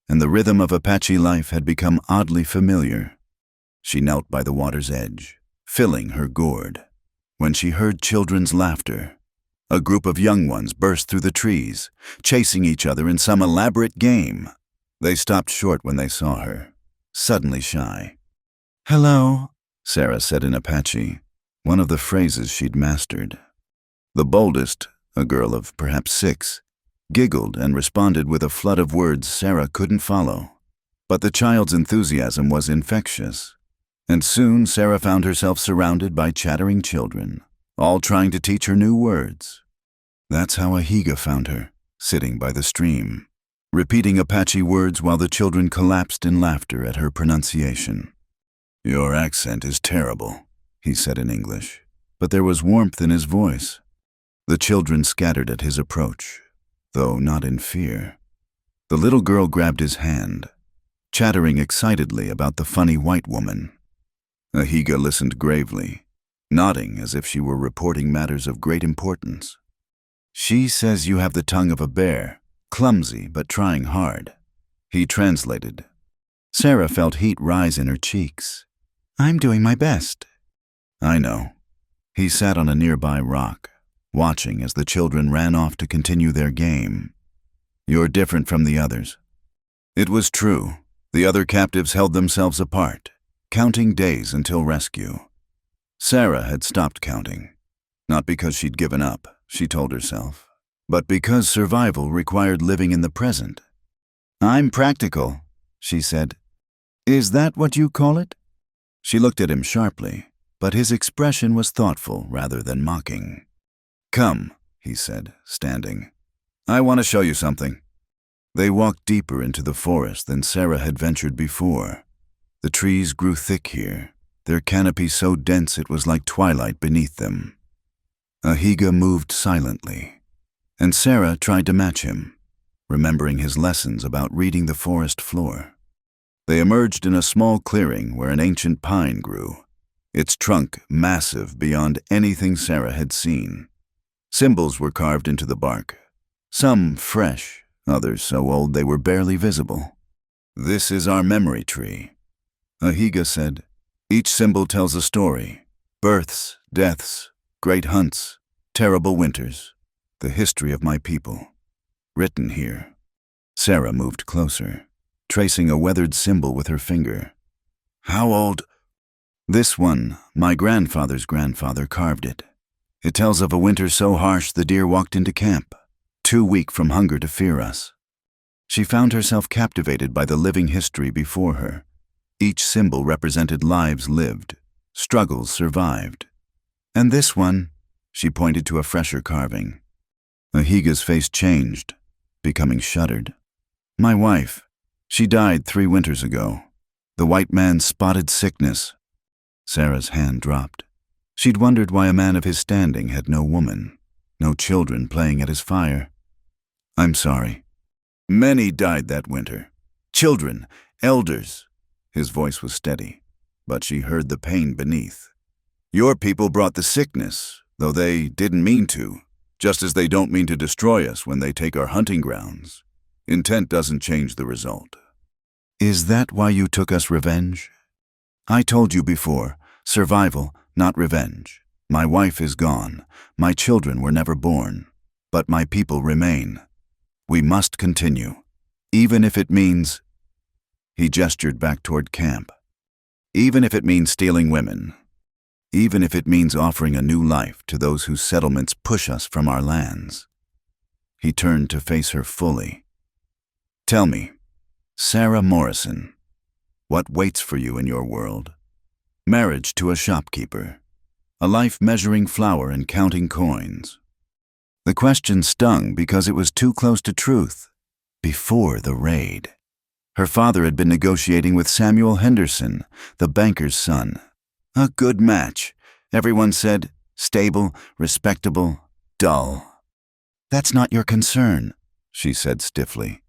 and the rhythm of Apache life had become oddly familiar. She knelt by the water's edge, filling her gourd, when she heard children's laughter. A group of young ones burst through the trees, chasing each other in some elaborate game. They stopped short when they saw her, suddenly shy. "Hello," Sarah said in Apache, one of the phrases she'd mastered. The boldest, a girl of perhaps 6, giggled and responded with a flood of words Sarah couldn't follow. But the child's enthusiasm was infectious, and soon Sarah found herself surrounded by chattering children, all trying to teach her new words. That's how Ahiga found her, sitting by the stream, repeating Apache words while the children collapsed in laughter at her pronunciation. "Your accent is terrible," he said in English, but there was warmth in his voice. The children scattered at his approach, though not in fear. The little girl grabbed his hand, chattering excitedly about the funny white woman. Ahiga listened gravely, nodding as if she were reporting matters of great importance. "She says you have the tongue of a bear, clumsy but trying hard," he translated. Sarah felt heat rise in her cheeks. "I'm doing my best." "I know." He sat on a nearby rock, watching as the children ran off to continue their game. "You're different from the others." It was true. The other captives held themselves apart, counting days until rescue. Sarah had stopped counting, not because she'd given up, she told herself, but because survival required living in the present. "I'm practical," she said. "Is that what you call it?" She looked at him sharply, but his expression was thoughtful rather than mocking. "Come," he said, standing. "I want to show you something." They walked deeper into the forest than Sarah had ventured before. The trees grew thick here, their canopy so dense it was like twilight beneath them. Ahiga moved silently, and Sarah tried to match him, remembering his lessons about reading the forest floor. They emerged in a small clearing where an ancient pine grew, its trunk massive beyond anything Sarah had seen. Symbols were carved into the bark, some fresh, others so old they were barely visible. "This is our memory tree," Ahiga said. "Each symbol tells a story: births, deaths, great hunts, terrible winters, the history of my people, written here." Sarah moved closer, tracing a weathered symbol with her finger. "How old?" "This one, my grandfather's grandfather carved it. It tells of a winter so harsh the deer walked into camp, too weak from hunger to fear us." She found herself captivated by the living history before her. Each symbol represented lives lived, struggles survived. "And this one," she pointed to a fresher carving. Ahiga's face changed, becoming shuttered. "My wife. She died 3 winters ago. The white man spotted sickness." Sarah's hand dropped. She'd wondered why a man of his standing had no woman, no children playing at his fire. "I'm sorry. Many died that winter. Children, elders." His voice was steady, but she heard the pain beneath. "Your people brought the sickness, though they didn't mean to, just as they don't mean to destroy us when they take our hunting grounds. Intent doesn't change the result." "Is that why you took us revenge?" "I told you before, survival, not revenge. My wife is gone. My children were never born. But my people remain. We must continue, even if it means..." He gestured back toward camp. Even if it means stealing women, even if it means offering a new life to those whose settlements push us from our lands. He turned to face her fully. Tell me, Sarah Morrison, what waits for you in your world? Marriage to a shopkeeper, a life measuring flour and counting coins. The question stung because it was too close to truth. Before the raid, her father had been negotiating with Samuel Henderson, the banker's son. A good match, everyone said. Stable, respectable, dull. That's not your concern, she said stiffly.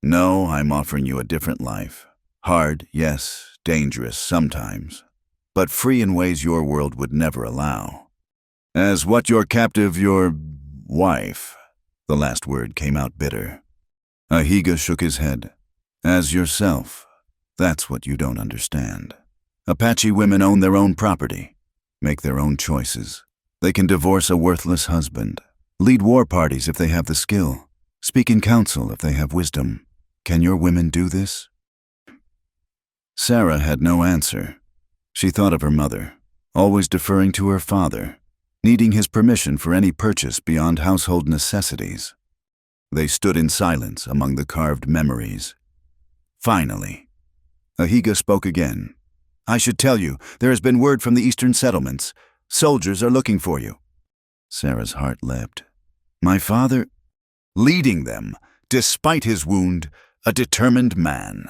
No, I'm offering you a different life. Hard, yes, dangerous sometimes, but free in ways your world would never allow. As what your captive, your wife. The last word came out bitter. Ahiga shook his head. As yourself. That's what you don't understand. Apache women own their own property, make their own choices. They can divorce a worthless husband, lead war parties if they have the skill, speak in council if they have wisdom. Can your women do this? Sarah had no answer. She thought of her mother, always deferring to her father, needing his permission for any purchase beyond household necessities. They stood in silence among the carved memories. Finally, Ahiga spoke again. I should tell you, there has been word from the eastern settlements. Soldiers are looking for you. Sarah's heart leapt. My father, leading them, despite his wound, a determined man.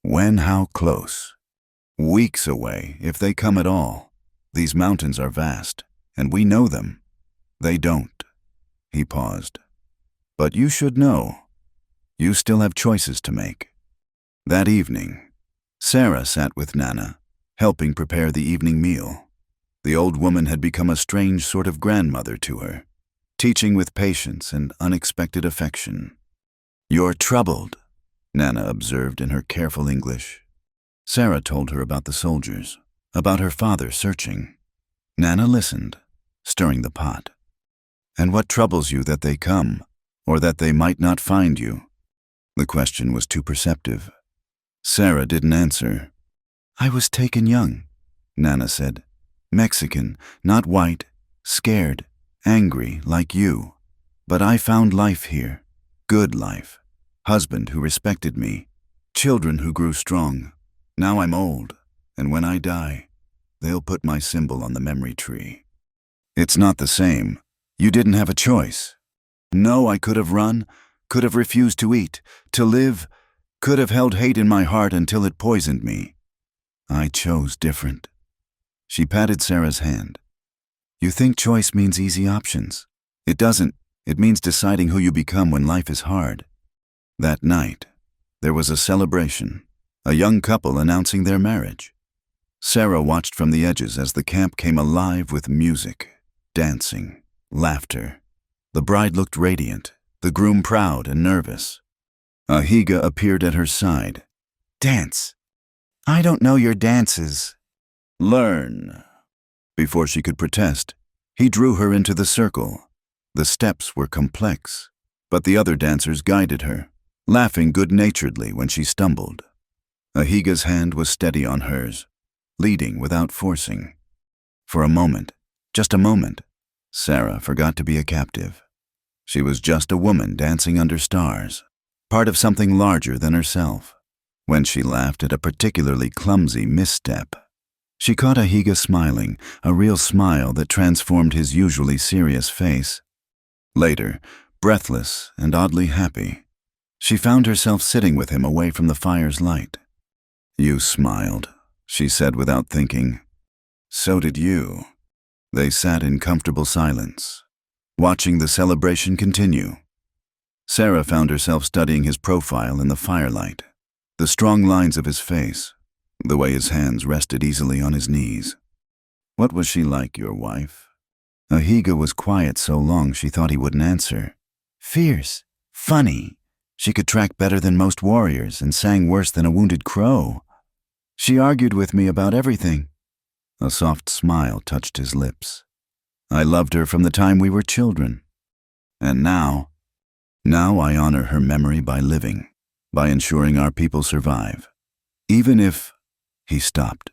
When, how close? Weeks away, if they come at all. These mountains are vast, and we know them. They don't. He paused. But you should know. You still have choices to make. That evening, Sarah sat with Nana, helping prepare the evening meal. The old woman had become a strange sort of grandmother to her, teaching with patience and unexpected affection. You're troubled, Nana observed in her careful English. Sarah told her about the soldiers, about her father searching. Nana listened, stirring the pot. And what troubles you that they come, or that they might not find you? The question was too perceptive. Sarah didn't answer. I was taken young, Nana said. Mexican, not white, scared, angry like you. But I found life here, good life. Husband who respected me, children who grew strong. Now I'm old, and when I die, they'll put my symbol on the memory tree. It's not the same. You didn't have a choice. No, I could have run, could have refused to eat, to live, could have held hate in my heart until it poisoned me. I chose different. She patted Sarah's hand. You think choice means easy options. It doesn't. It means deciding who you become when life is hard. That night, there was a celebration, a young couple announcing their marriage. Sarah watched from the edges as the camp came alive with music, dancing, laughter. The bride looked radiant, the groom proud and nervous. Ahiga appeared at her side. Dance. I don't know your dances. Learn. Before she could protest, he drew her into the circle. The steps were complex, but the other dancers guided her, laughing good-naturedly when she stumbled. Ahiga's hand was steady on hers, leading without forcing. For a moment, just a moment, Sarah forgot to be a captive. She was just a woman dancing under stars, part of something larger than herself. When she laughed at a particularly clumsy misstep, she caught Ahiga smiling, a real smile that transformed his usually serious face. Later, breathless and oddly happy, she found herself sitting with him away from the fire's light. You smiled, she said without thinking. So did you. They sat in comfortable silence, watching the celebration continue. Sarah found herself studying his profile in the firelight, the strong lines of his face, the way his hands rested easily on his knees. What was she like, your wife? Ahiga was quiet so long she thought he wouldn't answer. Fierce, funny. She could track better than most warriors and sang worse than a wounded crow. She argued with me about everything. A soft smile touched his lips. I loved her from the time we were children. And now I honor her memory by living, by ensuring our people survive. Even if, he stopped,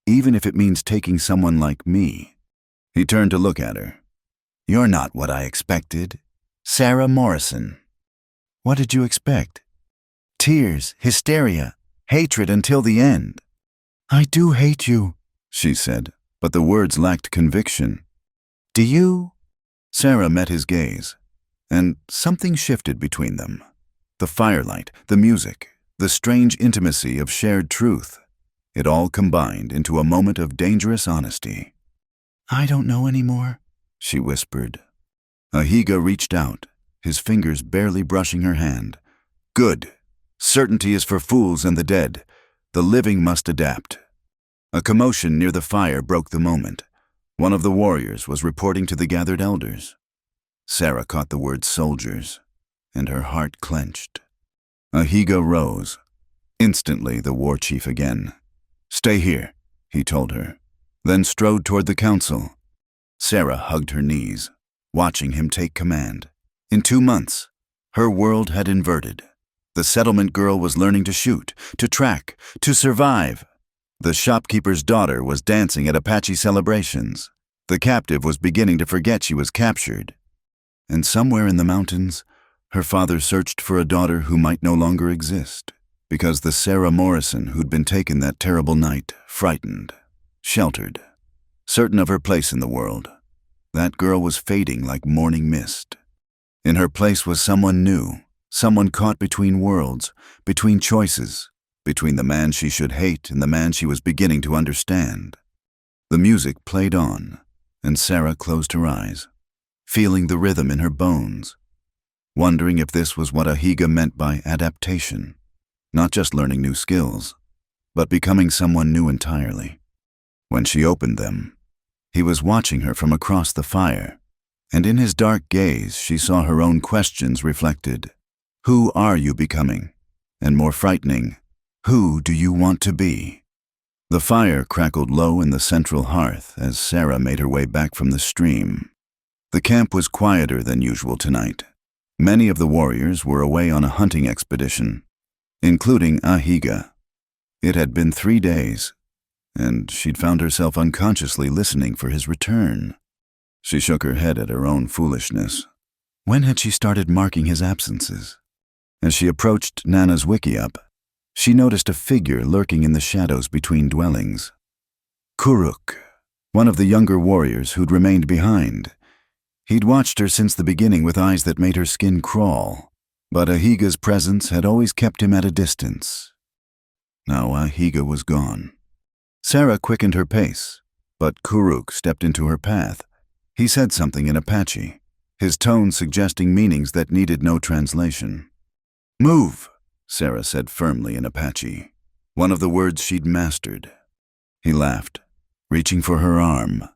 even if it means taking someone like me. He turned to look at her. You're not what I expected. Sarah Morrison. What did you expect? Tears, hysteria, hatred until the end. I do hate you, she said, but the words lacked conviction. Do you? Sarah met his gaze, and something shifted between them. The firelight, the music, the strange intimacy of shared truth. It all combined into a moment of dangerous honesty. I don't know anymore, she whispered. Ahiga reached out, his fingers barely brushing her hand. Good. Certainty is for fools and the dead. The living must adapt. A commotion near the fire broke the moment. One of the warriors was reporting to the gathered elders. Sarah caught the word soldiers, and her heart clenched. Ahiga rose. Instantly, the war chief again. Stay here, he told her, then strode toward the council. Sarah hugged her knees, watching him take command. In 2 months, her world had inverted. The settlement girl was learning to shoot, to track, to survive. The shopkeeper's daughter was dancing at Apache celebrations. The captive was beginning to forget she was captured. And somewhere in the mountains, her father searched for a daughter who might no longer exist, because the Sarah Morrison who'd been taken that terrible night, frightened, sheltered, certain of her place in the world. That girl was fading like morning mist. In her place was someone new, someone caught between worlds, between choices, between the man she should hate and the man she was beginning to understand. The music played on, and Sarah closed her eyes, feeling the rhythm in her bones, wondering if this was what Ahiga meant by adaptation, not just learning new skills, but becoming someone new entirely. When she opened them, he was watching her from across the fire, and in his dark gaze she saw her own questions reflected. Who are you becoming? And more frightening, who do you want to be? The fire crackled low in the central hearth as Sarah made her way back from the stream. The camp was quieter than usual tonight. Many of the warriors were away on a hunting expedition, including Ahiga. It had been 3 days, and she'd found herself unconsciously listening for his return. She shook her head at her own foolishness. When had she started marking his absences? As she approached Nana's wickiup, she noticed a figure lurking in the shadows between dwellings. Kuruk, one of the younger warriors who'd remained behind. He'd watched her since the beginning with eyes that made her skin crawl, but Ahiga's presence had always kept him at a distance. Now Ahiga was gone. Sarah quickened her pace, but Kuruk stepped into her path. He said something in Apache, his tone suggesting meanings that needed no translation. Move, Sarah said firmly in Apache, one of the words she'd mastered. He laughed, reaching for her arm.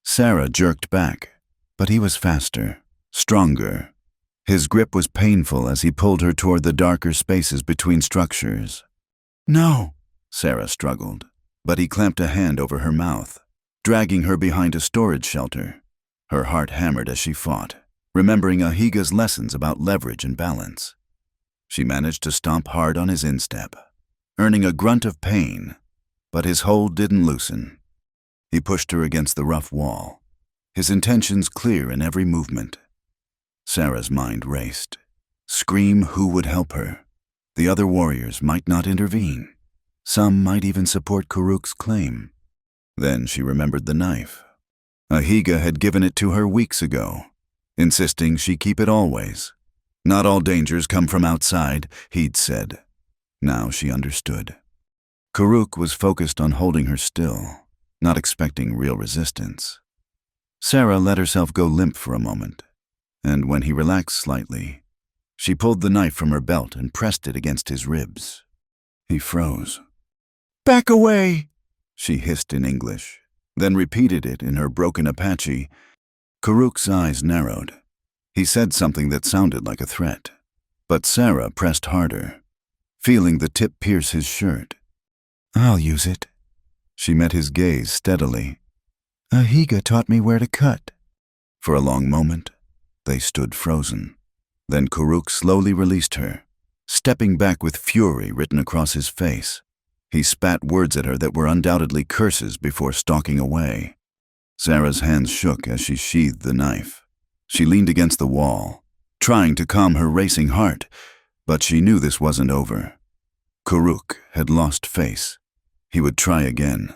Sarah jerked back, but he was faster, stronger. His grip was painful as he pulled her toward the darker spaces between structures. No, Sarah struggled, but he clamped a hand over her mouth, dragging her behind a storage shelter. Her heart hammered as she fought, remembering Ahiga's lessons about leverage and balance. She managed to stomp hard on his instep, earning a grunt of pain, but his hold didn't loosen. He pushed her against the rough wall, his intentions clear in every movement. Sarah's mind raced. Scream who would help her. The other warriors might not intervene. Some might even support Kuruk's claim. Then she remembered the knife. Ahiga had given it to her weeks ago, insisting she keep it always. Not all dangers come from outside, he'd said. Now she understood. Kuruk was focused on holding her still, not expecting real resistance. Sarah let herself go limp for a moment, and when he relaxed slightly, she pulled the knife from her belt and pressed it against his ribs. He froze. Back away, she hissed in English, then repeated it in her broken Apache. Kuruk's eyes narrowed. He said something that sounded like a threat, but Sarah pressed harder, feeling the tip pierce his shirt. I'll use it. She met his gaze steadily. Ahiga taught me where to cut. For a long moment, they stood frozen. Then Kuruk slowly released her, stepping back with fury written across his face. He spat words at her that were undoubtedly curses before stalking away. Sarah's hands shook as she sheathed the knife. She leaned against the wall, trying to calm her racing heart, but she knew this wasn't over. Kuruk had lost face. He would try again,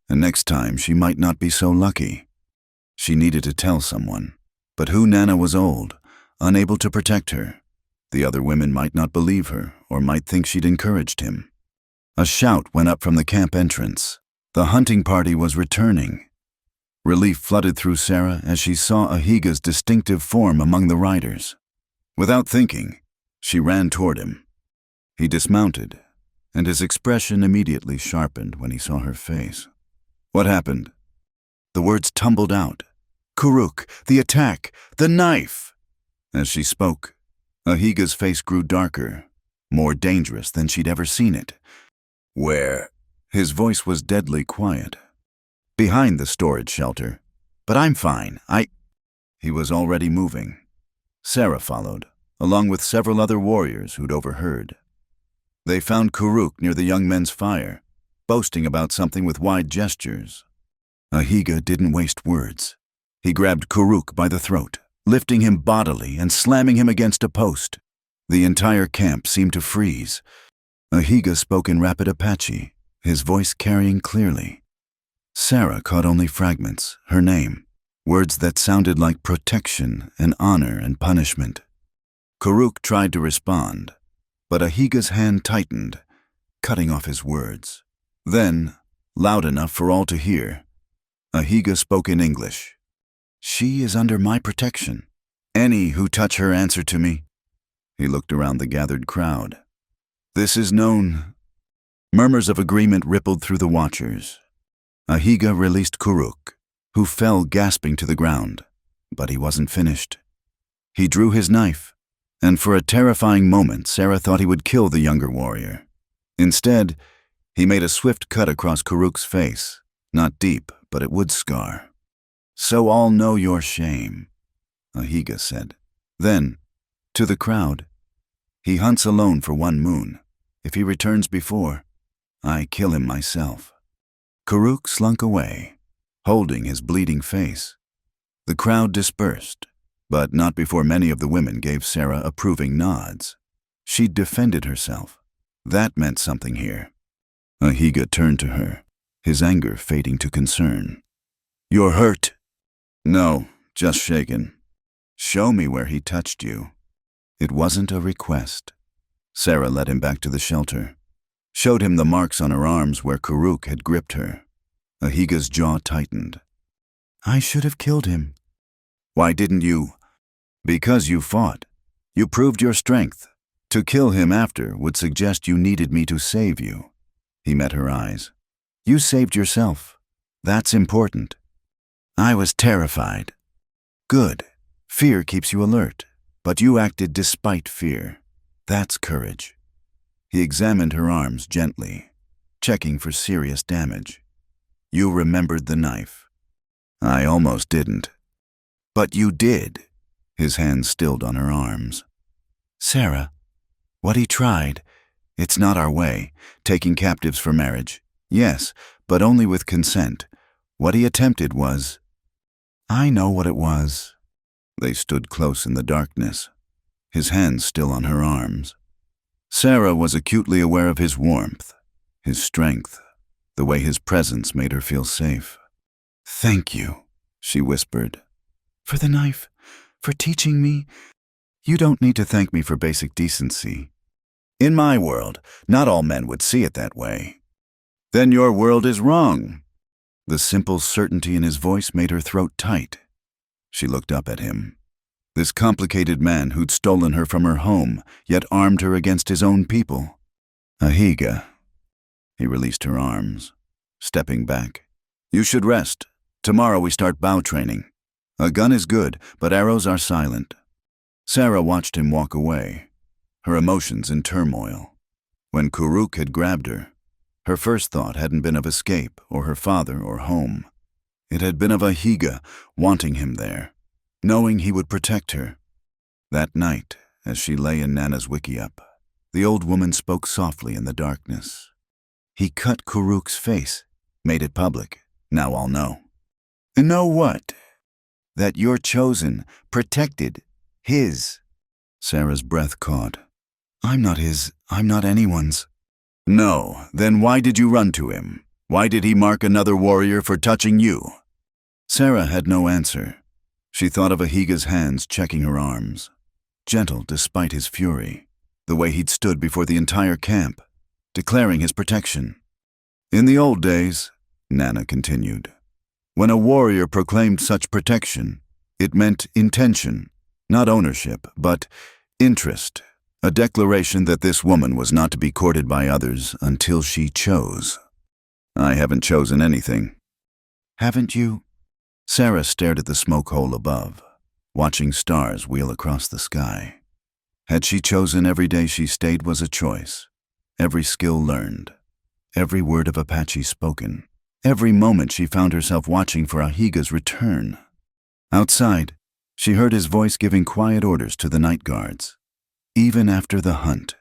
and next time she might not be so lucky. She needed to tell someone, but who? Nana was old, unable to protect her. The other women might not believe her or might think she'd encouraged him. A shout went up from the camp entrance. The hunting party was returning. Relief flooded through Sarah as she saw Ahiga's distinctive form among the riders. Without thinking, she ran toward him. He dismounted, and his expression immediately sharpened when he saw her face. What happened? The words tumbled out. Kuruk, the attack, the knife! As she spoke, Ahiga's face grew darker, more dangerous than she'd ever seen it. Where? His voice was deadly quiet. Behind the storage shelter. But I'm fine, He was already moving. Sarah followed, along with several other warriors who'd overheard. They found Kuruk near the young men's fire, boasting about something with wide gestures. Ahiga didn't waste words. He grabbed Kuruk by the throat, lifting him bodily and slamming him against a post. The entire camp seemed to freeze. Ahiga spoke in rapid Apache, his voice carrying clearly. Sarah caught only fragments, her name, words that sounded like protection and honor and punishment. Kuruk tried to respond, but Ahiga's hand tightened, cutting off his words. Then, loud enough for all to hear, Ahiga spoke in English. She is under my protection. Any who touch her answer to me. He looked around the gathered crowd. This is known. Murmurs of agreement rippled through the watchers. Ahiga released Kuruk, who fell gasping to the ground, but he wasn't finished. He drew his knife, and for a terrifying moment Sarah thought he would kill the younger warrior. Instead, he made a swift cut across Kuruk's face, not deep, but it would scar. So all know your shame, Ahiga said. Then, to the crowd, he hunts alone for 1 moon. If he returns before, I kill him myself. Kuruk slunk away, holding his bleeding face. The crowd dispersed, but not before many of the women gave Sarah approving nods. She'd defended herself. That meant something here. Ahiga turned to her, his anger fading to concern. You're hurt? No, just shaken. Show me where he touched you. It wasn't a request. Sarah led him back to the shelter, showed him the marks on her arms where Kuruk had gripped her. Ahiga's jaw tightened. I should have killed him. Why didn't you? Because you fought. You proved your strength. To kill him after would suggest you needed me to save you. He met her eyes. You saved yourself. That's important. I was terrified. Good. Fear keeps you alert, but you acted despite fear. That's courage. He examined her arms gently, checking for serious damage. You remembered the knife. I almost didn't. But you did. His hands stilled on her arms. Sarah, what he tried, it's not our way, taking captives for marriage. Yes, but only with consent. What he attempted was... I know what it was. They stood close in the darkness, his hands still on her arms. Sarah was acutely aware of his warmth, his strength, the way his presence made her feel safe. Thank you, she whispered. For the knife, for teaching me. You don't need to thank me for basic decency. In my world, not all men would see it that way. Then your world is wrong. The simple certainty in his voice made her throat tight. She looked up at him. This complicated man who'd stolen her from her home, yet armed her against his own people. Ahiga. He released her arms, stepping back. You should rest. Tomorrow we start bow training. A gun is good, but arrows are silent. Sarah watched him walk away, her emotions in turmoil. When Kuruk had grabbed her, her first thought hadn't been of escape or her father or home. It had been of Ahiga wanting him there, knowing he would protect her. That night, as she lay in Nana's wickiup, the old woman spoke softly in the darkness. He cut Kuruk's face, made it public. Now I'll know. Know what? That you're chosen, protected, his. Sarah's breath caught. I'm not his. I'm not anyone's. No, then why did you run to him? Why did he mark another warrior for touching you? Sarah had no answer. She thought of Ahiga's hands checking her arms. Gentle despite his fury. The way he'd stood before the entire camp, declaring his protection. In the old days, Nana continued, when a warrior proclaimed such protection, it meant intention, not ownership, but interest, a declaration that this woman was not to be courted by others until she chose. I haven't chosen anything. Haven't you? Sarah stared at the smoke hole above, watching stars wheel across the sky. Had she chosen every day she stayed was a choice, every skill learned, every word of Apache spoken, every moment she found herself watching for Ahiga's return. Outside, she heard his voice giving quiet orders to the night guards. Even after the hunt,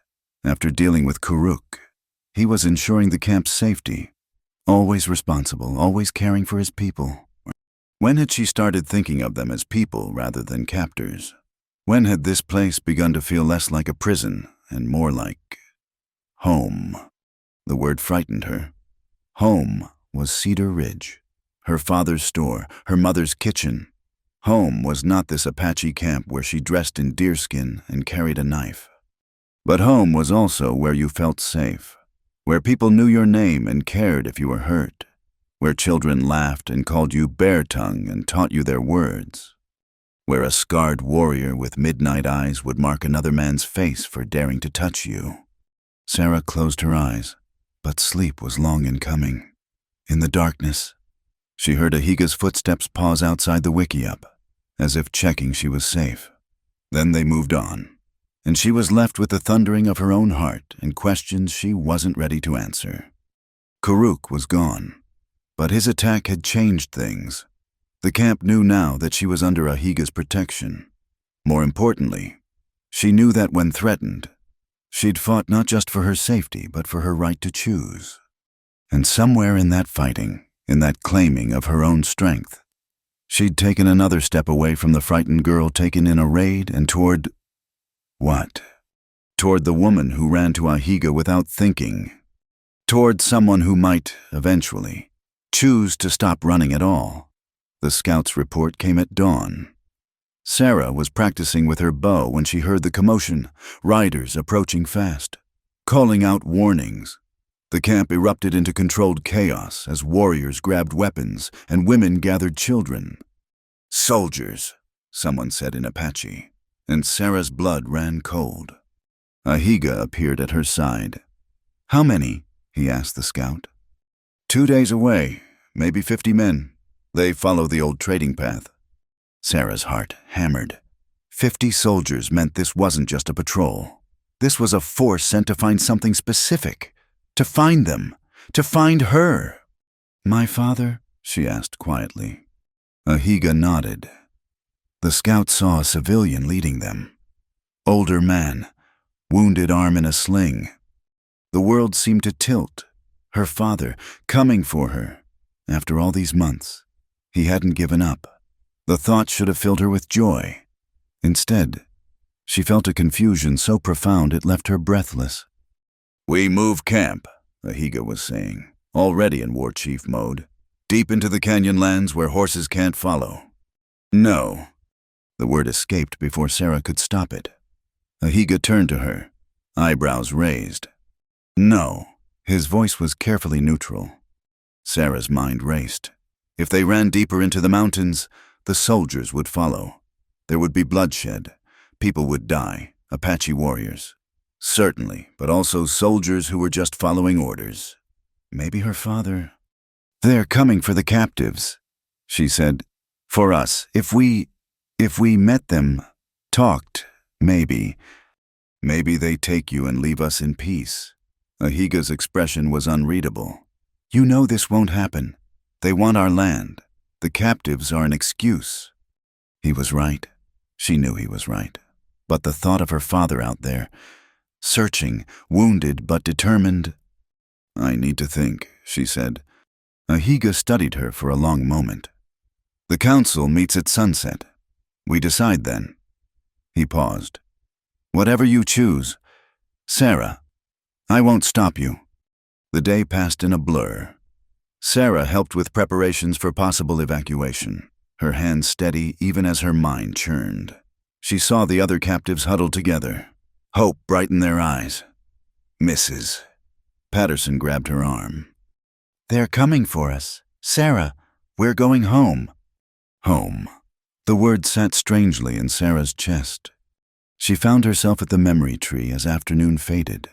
after dealing with Kuruk, he was ensuring the camp's safety, always responsible, always caring for his people. When had she started thinking of them as people rather than captors? When had this place begun to feel less like a prison and more like home? The word frightened her. Home was Cedar Ridge, her father's store, her mother's kitchen. Home was not this Apache camp where she dressed in deerskin and carried a knife. But home was also where you felt safe, where people knew your name and cared if you were hurt, where children laughed and called you bear tongue and taught you their words, where a scarred warrior with midnight eyes would mark another man's face for daring to touch you. Sarah closed her eyes, but sleep was long in coming. In the darkness, she heard Ahiga's footsteps pause outside the wickiup, as if checking she was safe. Then they moved on, and she was left with the thundering of her own heart and questions she wasn't ready to answer. Kuruk was gone, but his attack had changed things. The camp knew now that she was under Ahiga's protection. More importantly, she knew that when threatened, she'd fought not just for her safety, but for her right to choose. And somewhere in that fighting, in that claiming of her own strength, she'd taken another step away from the frightened girl taken in a raid and toward… what? Toward the woman who ran to Ahiga without thinking. Toward someone who might, eventually, choose to stop running at all. The scout's report came at dawn. Sarah was practicing with her bow when she heard the commotion, riders approaching fast, calling out warnings. The camp erupted into controlled chaos as warriors grabbed weapons and women gathered children. Soldiers, someone said in Apache, and Sarah's blood ran cold. Ahiga appeared at her side. How many? He asked the scout. 2 days away, maybe 50 men. They follow the old trading path. Sarah's heart hammered. 50 soldiers meant this wasn't just a patrol. This was a force sent to find something specific. To find them. To find her. My father? She asked quietly. Ahiga nodded. The scout saw a civilian leading them. Older man, wounded arm in a sling. The world seemed to tilt. Her father, coming for her. After all these months, he hadn't given up. The thought should have filled her with joy. Instead, she felt a confusion so profound it left her breathless. We move camp, Ahiga was saying, already in war chief mode, deep into the canyon lands where horses can't follow. No. The word escaped before Sarah could stop it. Ahiga turned to her, eyebrows raised. No. His voice was carefully neutral. Sarah's mind raced. If they ran deeper into the mountains, the soldiers would follow. There would be bloodshed. People would die, Apache warriors. Certainly, but also soldiers who were just following orders. Maybe her father… They're coming for the captives, she said. For us, if we met them, talked, maybe they take you and leave us in peace. Ahiga's expression was unreadable. You know this won't happen. They want our land. The captives are an excuse. He was right. She knew he was right. But the thought of her father out there, searching, wounded but determined… I need to think, she said. Ahiga studied her for a long moment. The council meets at sunset. We decide then. He paused. Whatever you choose. Sarah, I won't stop you. The day passed in a blur. Sarah helped with preparations for possible evacuation, her hands steady even as her mind churned. She saw the other captives huddled together. Hope brightened their eyes. Mrs. Patterson grabbed her arm. They're coming for us. Sarah, we're going home. Home. The word sat strangely in Sarah's chest. She found herself at the memory tree as afternoon faded.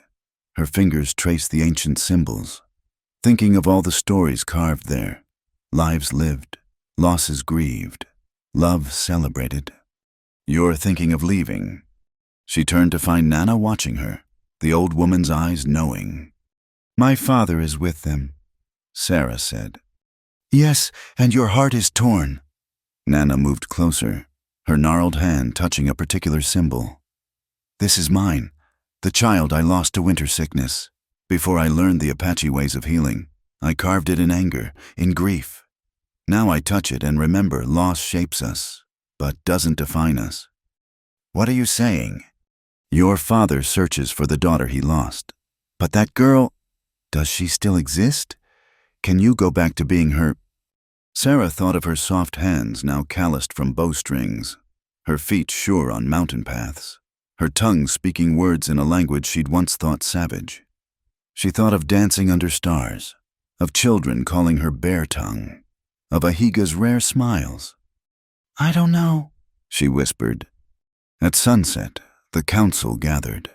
Her fingers traced the ancient symbols, thinking of all the stories carved there, lives lived, losses grieved, love celebrated. You're thinking of leaving. She turned to find Nana watching her, the old woman's eyes knowing. My father is with them, Sarah said. Yes, and your heart is torn. Nana moved closer, her gnarled hand touching a particular symbol. This is mine, the child I lost to winter sickness. Before I learned the Apache ways of healing, I carved it in anger, in grief. Now I touch it and remember loss shapes us, but doesn't define us. What are you saying? Your father searches for the daughter he lost. But that girl, does she still exist? Can you go back to being her? Sarah thought of her soft hands now calloused from bowstrings, her feet sure on mountain paths, her tongue speaking words in a language she'd once thought savage. She thought of dancing under stars, of children calling her bear tongue, of Ahiga's rare smiles. I don't know, she whispered. At sunset, the council gathered.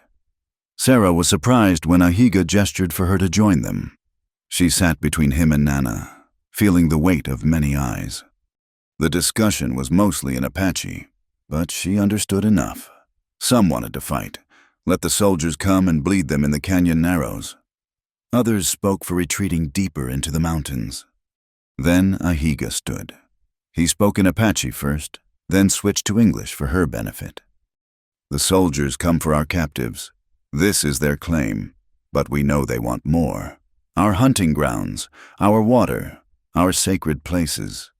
Sarah was surprised when Ahiga gestured for her to join them. She sat between him and Nana, feeling the weight of many eyes. The discussion was mostly in Apache, but she understood enough. Some wanted to fight, let the soldiers come and bleed them in the canyon narrows. Others spoke for retreating deeper into the mountains. Then Ahiga stood. He spoke in Apache first, then switched to English for her benefit. The soldiers come for our captives. This is their claim, but we know they want more. Our hunting grounds, our water, our sacred places.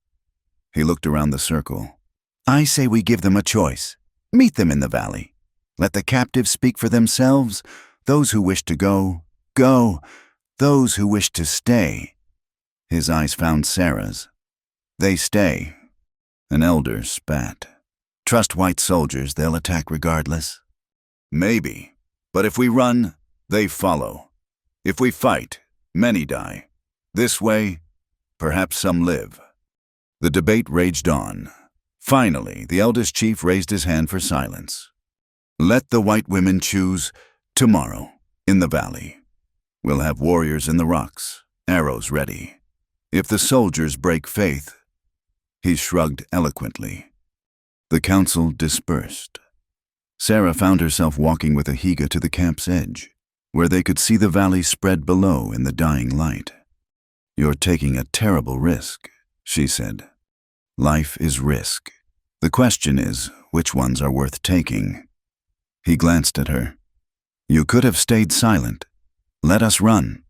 He looked around the circle. I say we give them a choice. Meet them in the valley. Let the captives speak for themselves. Those who wish to go, go. Those who wish to stay. His eyes found Sarah's. They stay. An elder spat. Trust white soldiers, they'll attack regardless. Maybe, but if we run, they follow. If we fight, many die. This way, perhaps some live. The debate raged on. Finally, the eldest chief raised his hand for silence. Let the white women choose tomorrow, in the valley. We'll have warriors in the rocks, arrows ready. If the soldiers break faith, he shrugged eloquently. The council dispersed. Sarah found herself walking with Ahiga to the camp's edge, where they could see the valley spread below in the dying light. You're taking a terrible risk, she said. Life is risk. The question is, which ones are worth taking? He glanced at her. You could have stayed silent. Let us run.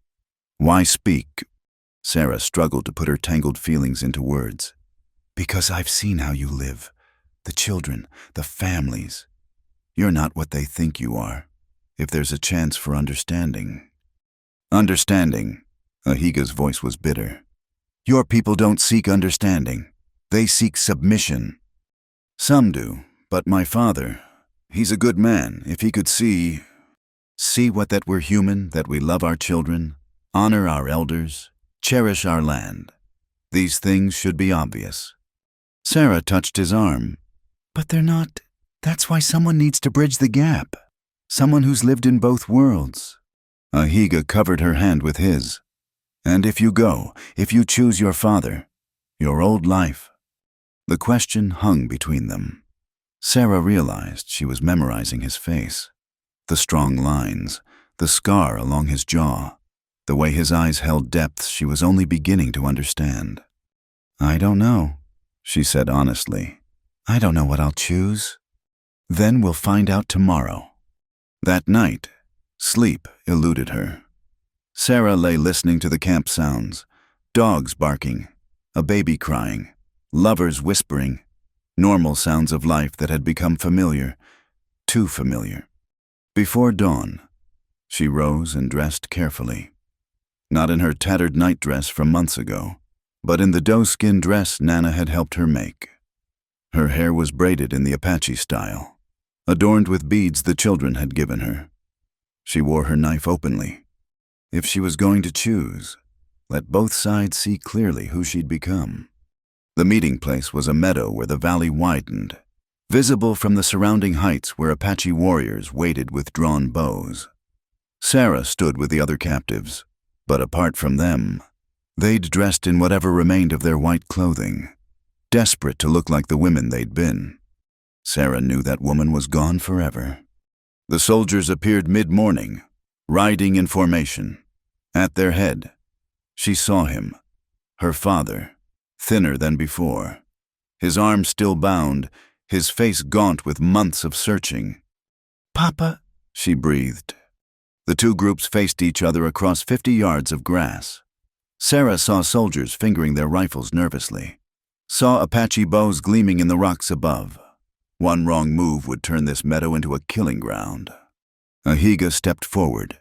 Why speak? Sarah struggled to put her tangled feelings into words. Because I've seen how you live. The children, the families. You're not what they think you are. If there's a chance for understanding. Understanding. Ahiga's voice was bitter. Your people don't seek understanding. They seek submission. Some do, but my father, he's a good man. If he could see that we're human, that we love our children, honor our elders, cherish our land. These things should be obvious. Sarah touched his arm. But they're not. That's why someone needs to bridge the gap. Someone who's lived in both worlds. Ahiga covered her hand with his. And if you go, if you choose your father, your old life. The question hung between them. Sarah realized she was memorizing his face. The strong lines, the scar along his jaw, the way his eyes held depths she was only beginning to understand. I don't know, she said honestly. I don't know what I'll choose. Then we'll find out tomorrow. That night, sleep eluded her. Sarah lay listening to the camp sounds. Dogs barking, a baby crying, lovers whispering, normal sounds of life that had become familiar, too familiar. Before dawn, she rose and dressed carefully. Not in her tattered nightdress from months ago, but in the doe-skin dress Nana had helped her make. Her hair was braided in the Apache style, adorned with beads the children had given her. She wore her knife openly. If she was going to choose, let both sides see clearly who she'd become. The meeting place was a meadow where the valley widened, visible from the surrounding heights where Apache warriors waited with drawn bows. Sarah stood with the other captives, but apart from them, they'd dressed in whatever remained of their white clothing, desperate to look like the women they'd been. Sarah knew that woman was gone forever. The soldiers appeared mid-morning, riding in formation. At their head, she saw him, her father, thinner than before. His arms still bound, his face gaunt with months of searching. "Papa," she breathed. The two groups faced each other across 50 yards of grass. Sarah saw soldiers fingering their rifles nervously, saw Apache bows gleaming in the rocks above. One wrong move would turn this meadow into a killing ground. Ahiga stepped forward,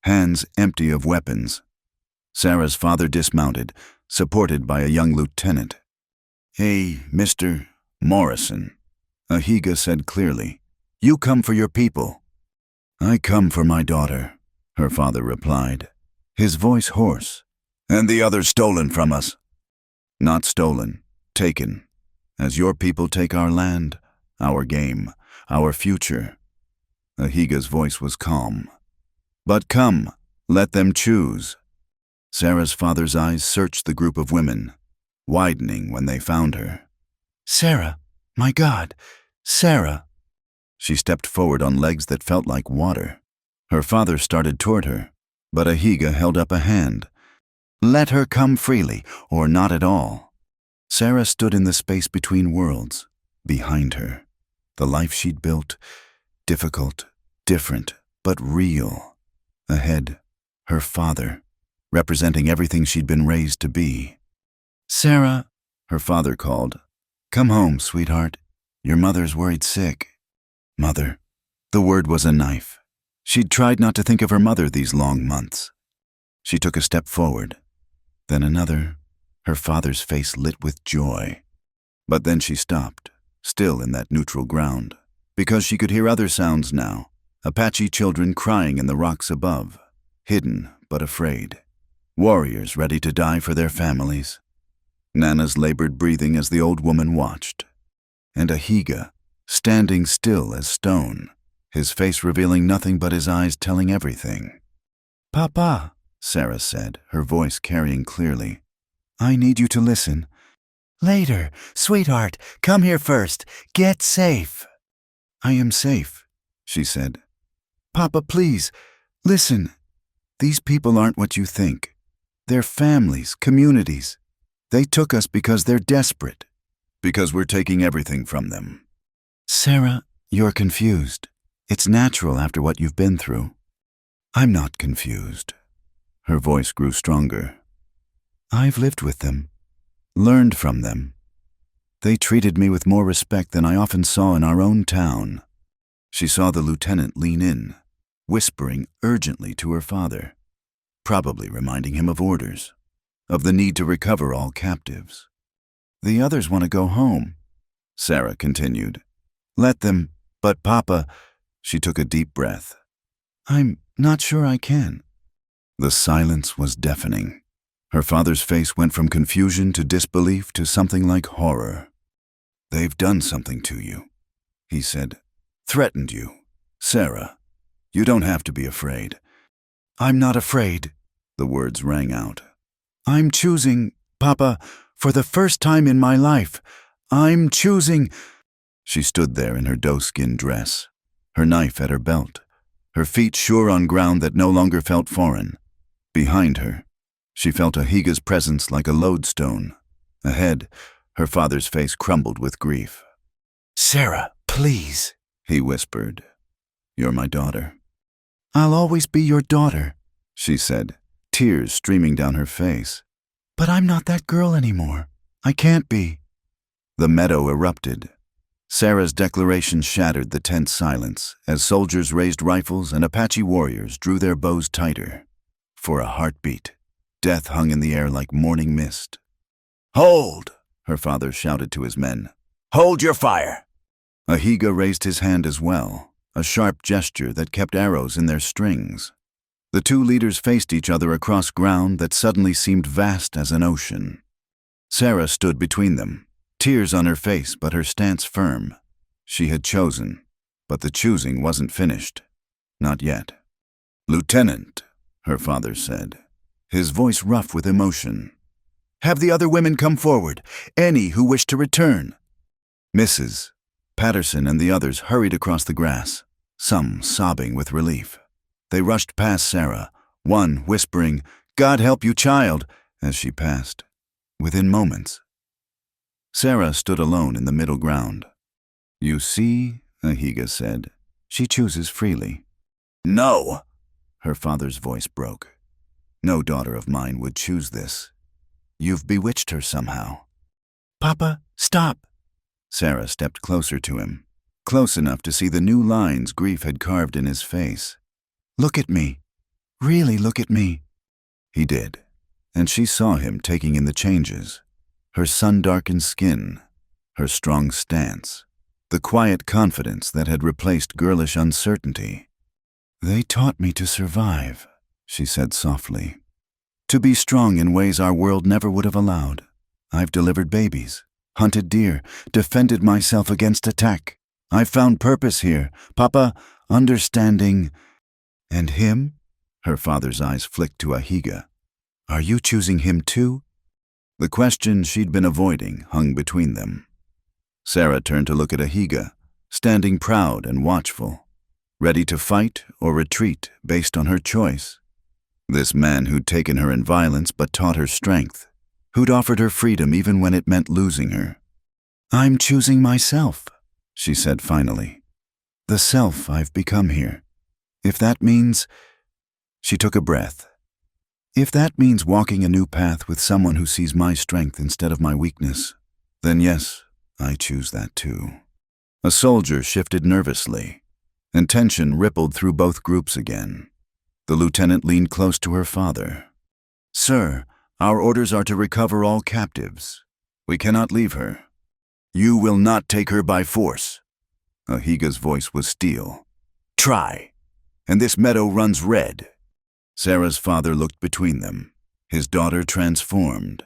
hands empty of weapons. Sarah's father dismounted, supported by a young lieutenant. "Hey, Mr. Morrison," Ahiga said clearly. "You come for your people." "I come for my daughter," her father replied, his voice hoarse. "And the others stolen from us." "Not stolen, taken. As your people take our land, our game, our future." Ahiga's voice was calm. "But come, let them choose." Sarah's father's eyes searched the group of women, widening when they found her. "Sarah, my God, Sarah." She stepped forward on legs that felt like water. Her father started toward her, but Ahiga held up a hand. "Let her come freely, or not at all." Sarah stood in the space between worlds, behind her. The life she'd built, difficult, different, but real. Ahead, her father, representing everything she'd been raised to be. "Sarah," her father called. "Come home, sweetheart. Your mother's worried sick." Mother. The word was a knife. She'd tried not to think of her mother these long months. She took a step forward, then another, her father's face lit with joy. But then she stopped, still in that neutral ground, because she could hear other sounds now, Apache children crying in the rocks above, hidden but afraid, warriors ready to die for their families. Nana's labored breathing as the old woman watched, and Ahiga, standing still as stone, his face revealing nothing but his eyes telling everything. "Papa," Sarah said, her voice carrying clearly, "I need you to listen." "Later, sweetheart, come here first. Get safe." "I am safe," she said. "Papa, please, listen. These people aren't what you think. They're families, communities. They took us because they're desperate, because we're taking everything from them." "Sarah, you're confused. It's natural after what you've been through." "I'm not confused." Her voice grew stronger. "I've lived with them, learned from them. They treated me with more respect than I often saw in our own town." She saw the lieutenant lean in, whispering urgently to her father, probably reminding him of orders, of the need to recover all captives. "The others want to go home," Sarah continued. "Let them, but Papa," she took a deep breath. "I'm not sure I can." The silence was deafening. Her father's face went from confusion to disbelief to something like horror. "They've done something to you," he said. "Threatened you. Sarah, you don't have to be afraid." "I'm not afraid," the words rang out. "I'm choosing, Papa, for the first time in my life. I'm choosing." She stood there in her doe-skin dress, her knife at her belt, her feet sure on ground that no longer felt foreign. Behind her, she felt Ahiga's presence like a lodestone. Ahead, her father's face crumbled with grief. "Sarah, please," he whispered. "You're my daughter." "I'll always be your daughter," she said, tears streaming down her face. "But I'm not that girl anymore. I can't be." The meadow erupted. Sarah's declaration shattered the tense silence as soldiers raised rifles and Apache warriors drew their bows tighter. For a heartbeat, death hung in the air like morning mist. "Hold!" her father shouted to his men. "Hold your fire!" Ahiga raised his hand as well, a sharp gesture that kept arrows in their strings. The two leaders faced each other across ground that suddenly seemed vast as an ocean. Sarah stood between them, tears on her face but her stance firm. She had chosen, but the choosing wasn't finished. Not yet. "Lieutenant," her father said, his voice rough with emotion. "Have the other women come forward, any who wish to return." Mrs. Patterson and the others hurried across the grass, some sobbing with relief. They rushed past Sarah, one whispering, "God help you, child," as she passed. Within moments, Sarah stood alone in the middle ground. "You see," Ahiga said, "she chooses freely." "No," her father's voice broke. "No daughter of mine would choose this. You've bewitched her somehow." "Papa, stop!" Sarah stepped closer to him, close enough to see the new lines grief had carved in his face. "Look at me. Really look at me." He did, and she saw him taking in the changes. Her sun-darkened skin, her strong stance, the quiet confidence that had replaced girlish uncertainty. "They taught me to survive," she said softly. "To be strong in ways our world never would have allowed. I've delivered babies, hunted deer, defended myself against attack. I've found purpose here, Papa, understanding." "And him?" Her father's eyes flicked to Ahiga. "Are you choosing him too?" The question she'd been avoiding hung between them. Sarah turned to look at Ahiga, standing proud and watchful, ready to fight or retreat based on her choice. This man who'd taken her in violence but taught her strength, who'd offered her freedom even when it meant losing her. "I'm choosing myself," she said finally. "The self I've become here. If that means—" She took a breath. "If that means walking a new path with someone who sees my strength instead of my weakness, then yes, I choose that too." A soldier shifted nervously, and tension rippled through both groups again. The lieutenant leaned close to her father. "Sir, our orders are to recover all captives. We cannot leave her." "You will not take her by force." Ahiga's voice was steel. "Try, and this meadow runs red." Sarah's father looked between them, his daughter transformed,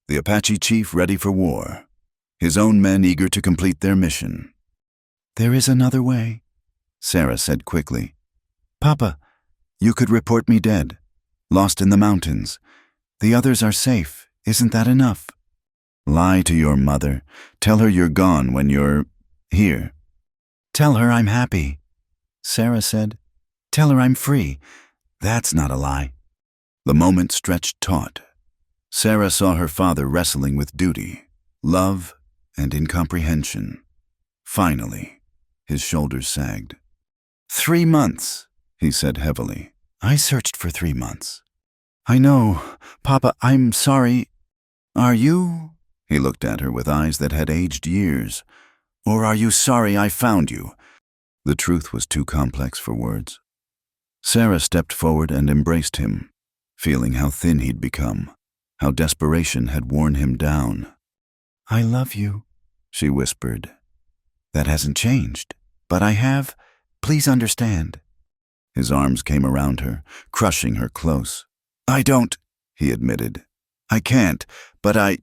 the Apache chief ready for war, his own men eager to complete their mission. "There is another way," Sarah said quickly. "Papa, you could report me dead, lost in the mountains. The others are safe. Isn't that enough?" "Lie to your mother. Tell her you're gone when you're here." "Tell her I'm happy," Sarah said. "Tell her I'm free. That's not a lie." The moment stretched taut. Sarah saw her father wrestling with duty, love, and incomprehension. Finally, his shoulders sagged. 3 months, he said heavily. "I searched for 3 months." "I know, Papa, I'm sorry. Are you?" He looked at her with eyes that had aged years. "Or are you sorry I found you?" The truth was too complex for words. Sarah stepped forward and embraced him, feeling how thin he'd become, how desperation had worn him down. "I love you," she whispered. "That hasn't changed, but I have. Please understand." His arms came around her, crushing her close. "I don't," he admitted. "I can't, but I—"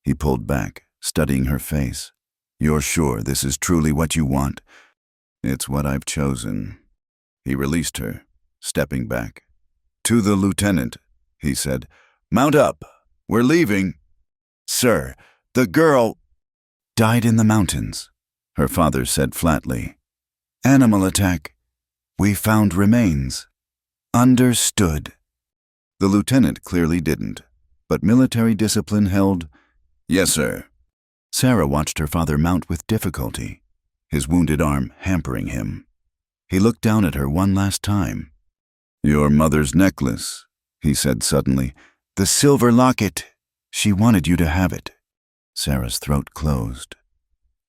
He pulled back, studying her face. "You're sure this is truly what you want?" "It's what I've chosen." He released her, stepping back. "To the lieutenant," he said. "Mount up. We're leaving." "Sir, the girl—" "Died in the mountains," her father said flatly. "Animal attack. We found remains." "Understood." The lieutenant clearly didn't, but military discipline held, "Yes, sir." Sarah watched her father mount with difficulty, his wounded arm hampering him. He looked down at her one last time. "Your mother's necklace," he said suddenly. "The silver locket. She wanted you to have it." Sarah's throat closed.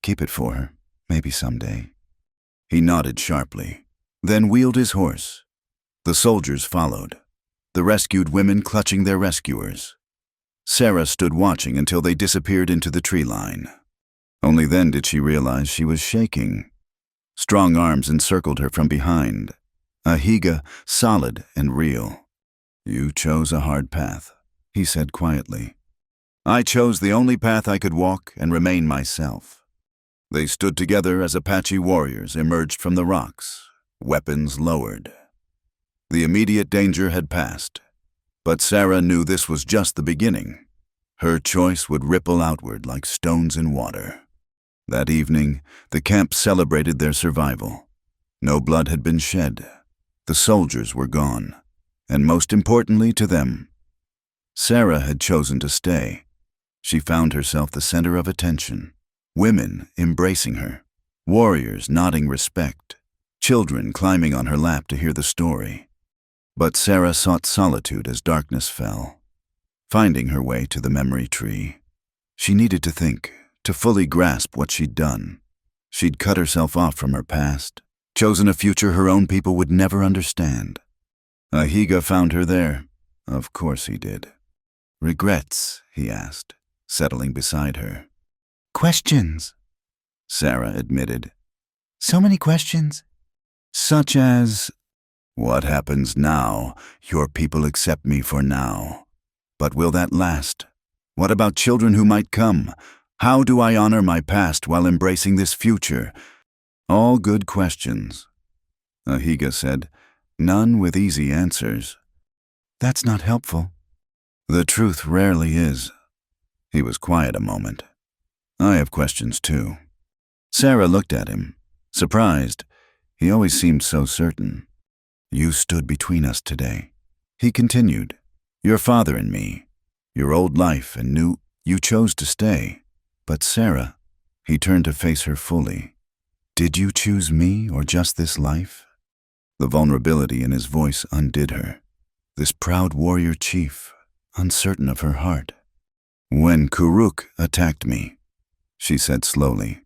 "Keep it for her, maybe someday." He nodded sharply, then wheeled his horse. The soldiers followed, the rescued women clutching their rescuers. Sarah stood watching until they disappeared into the tree line. Only then did she realize she was shaking. Strong arms encircled her from behind, a higa solid and real. "You chose a hard path," he said quietly. "I chose the only path I could walk and remain myself." They stood together as Apache warriors emerged from the rocks, weapons lowered. The immediate danger had passed, but Sarah knew this was just the beginning. Her choice would ripple outward like stones in water. That evening, the camp celebrated their survival. No blood had been shed. The soldiers were gone, and most importantly to them, Sarah had chosen to stay. She found herself the center of attention, women embracing her, warriors nodding respect, children climbing on her lap to hear the story. But Sarah sought solitude as darkness fell, finding her way to the memory tree. She needed to think, to fully grasp what she'd done. She'd cut herself off from her past, chosen a future her own people would never understand. A higa found her there. Of course he did. "Regrets?" he asked, settling beside her. "Questions," Sarah admitted. "So many questions." "Such as, what happens now? Your people accept me for now. But will that last? What about children who might come? How do I honor my past while embracing this future?" All good questions. A higa said, none with easy answers. "That's not helpful." "The truth rarely is." He was quiet a moment. "I have questions too." Sarah looked at him, surprised. He always seemed so certain. "You stood between us today." He continued, "Your father and me, your old life and new, you chose to stay. But Sarah," he turned to face her fully, "did you choose me or just this life?" The vulnerability in his voice undid her. This proud warrior chief, uncertain of her heart. "When Kuruk attacked me," she said slowly,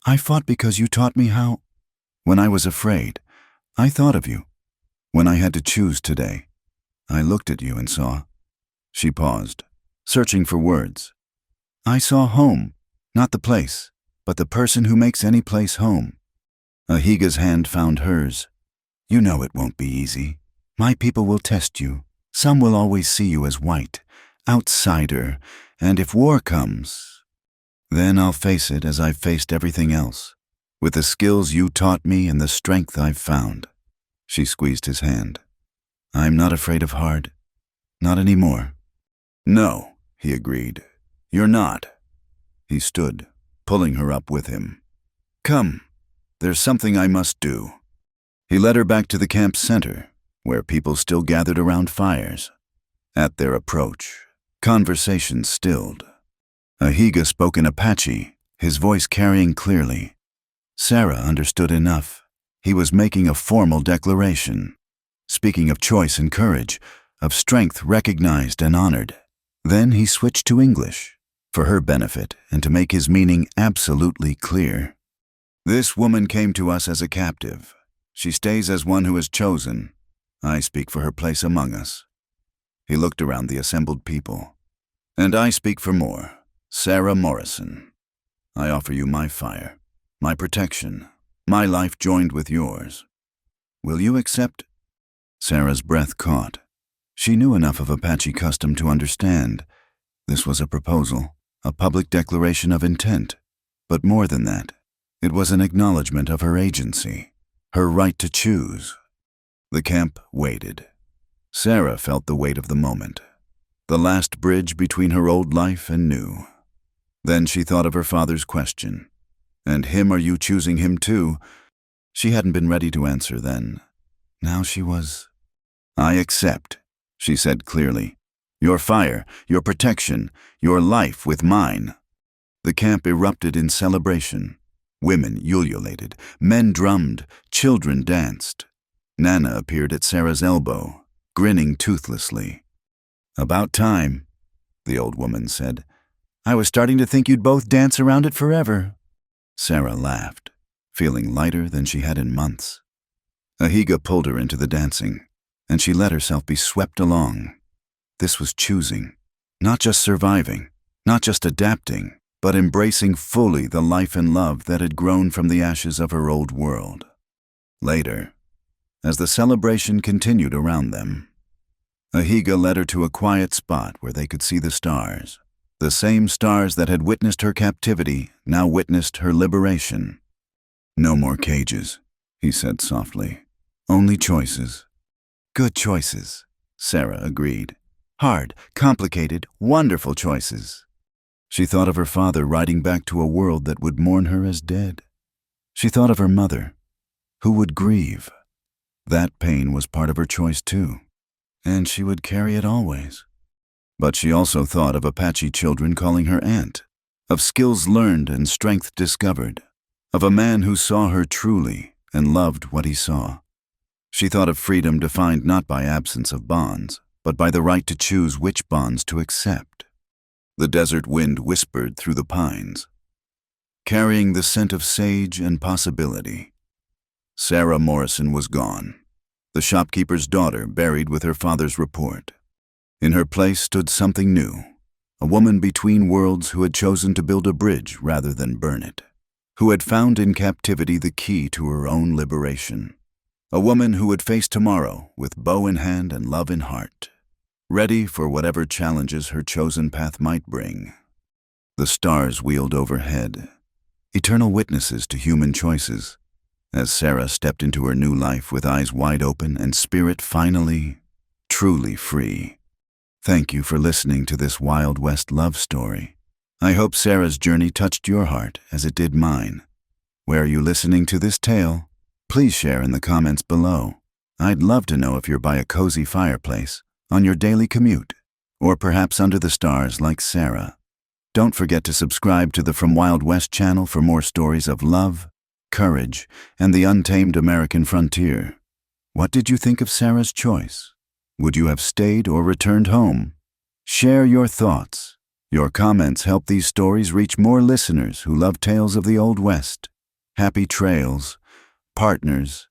"I fought because you taught me how. When I was afraid, I thought of you. When I had to choose today, I looked at you and saw." She paused, searching for words. "I saw home, not the place, but the person who makes any place home." A higa's hand found hers. "You know it won't be easy. My people will test you. Some will always see you as white, outsider, and if war comes, then I'll face it as I've faced everything else, with the skills you taught me and the strength I've found." She squeezed his hand. "I'm not afraid of hard. Not anymore." "No," he agreed. "You're not." He stood, pulling her up with him. "Come, there's something I must do." He led her back to the camp center, where people still gathered around fires. At their approach, conversation stilled. A higa spoke in Apache, his voice carrying clearly. Sarah understood enough. He was making a formal declaration, speaking of choice and courage, of strength recognized and honored. Then he switched to English, for her benefit and to make his meaning absolutely clear. "This woman came to us as a captive. She stays as one who is chosen. I speak for her place among us." He looked around the assembled people. "And I speak for more. Sarah Morrison. I offer you my fire, my protection, my life joined with yours. Will you accept?" Sarah's breath caught. She knew enough of Apache custom to understand. This was a proposal, a public declaration of intent. But more than that, it was an acknowledgement of her agency, her right to choose. The camp waited. Sarah felt the weight of the moment, the last bridge between her old life and new. Then she thought of her father's question. "And him, are you choosing him too?" She hadn't been ready to answer then. Now she was. "I accept," she said clearly. "Your fire, your protection, your life with mine." The camp erupted in celebration. Women ululated, men drummed, children danced. Nana appeared at Sarah's elbow, grinning toothlessly. "About time," the old woman said. "I was starting to think you'd both dance around it forever." Sarah laughed, feeling lighter than she had in months. Ahiga pulled her into the dancing, and she let herself be swept along. This was choosing, not just surviving, not just adapting, but embracing fully the life and love that had grown from the ashes of her old world. Later, as the celebration continued around them, Ahiga led her to a quiet spot where they could see the stars. The same stars that had witnessed her captivity now witnessed her liberation. "No more cages," he said softly. "Only choices." "Good choices," Sarah agreed. "Hard, complicated, wonderful choices." She thought of her father riding back to a world that would mourn her as dead. She thought of her mother, who would grieve. That pain was part of her choice too, and she would carry it always. But she also thought of Apache children calling her aunt, of skills learned and strength discovered, of a man who saw her truly and loved what he saw. She thought of freedom defined not by absence of bonds, but by the right to choose which bonds to accept. The desert wind whispered through the pines, carrying the scent of sage and possibility. Sarah Morrison was gone, the shopkeeper's daughter buried with her father's report. In her place stood something new, a woman between worlds who had chosen to build a bridge rather than burn it, who had found in captivity the key to her own liberation. A woman who would face tomorrow with bow in hand and love in heart, ready for whatever challenges her chosen path might bring. The stars wheeled overhead, eternal witnesses to human choices, as Sarah stepped into her new life with eyes wide open and spirit finally, truly free. Thank you for listening to this Wild West love story. I hope Sarah's journey touched your heart as it did mine. Where are you listening to this tale? Please share in the comments below. I'd love to know if you're by a cozy fireplace, on your daily commute, or perhaps under the stars like Sarah. Don't forget to subscribe to the From Wild West channel for more stories of love, courage, and the untamed American frontier. What did you think of Sarah's choice? Would you have stayed or returned home? Share your thoughts. Your comments help these stories reach more listeners who love tales of the Old West. Happy trails, partners,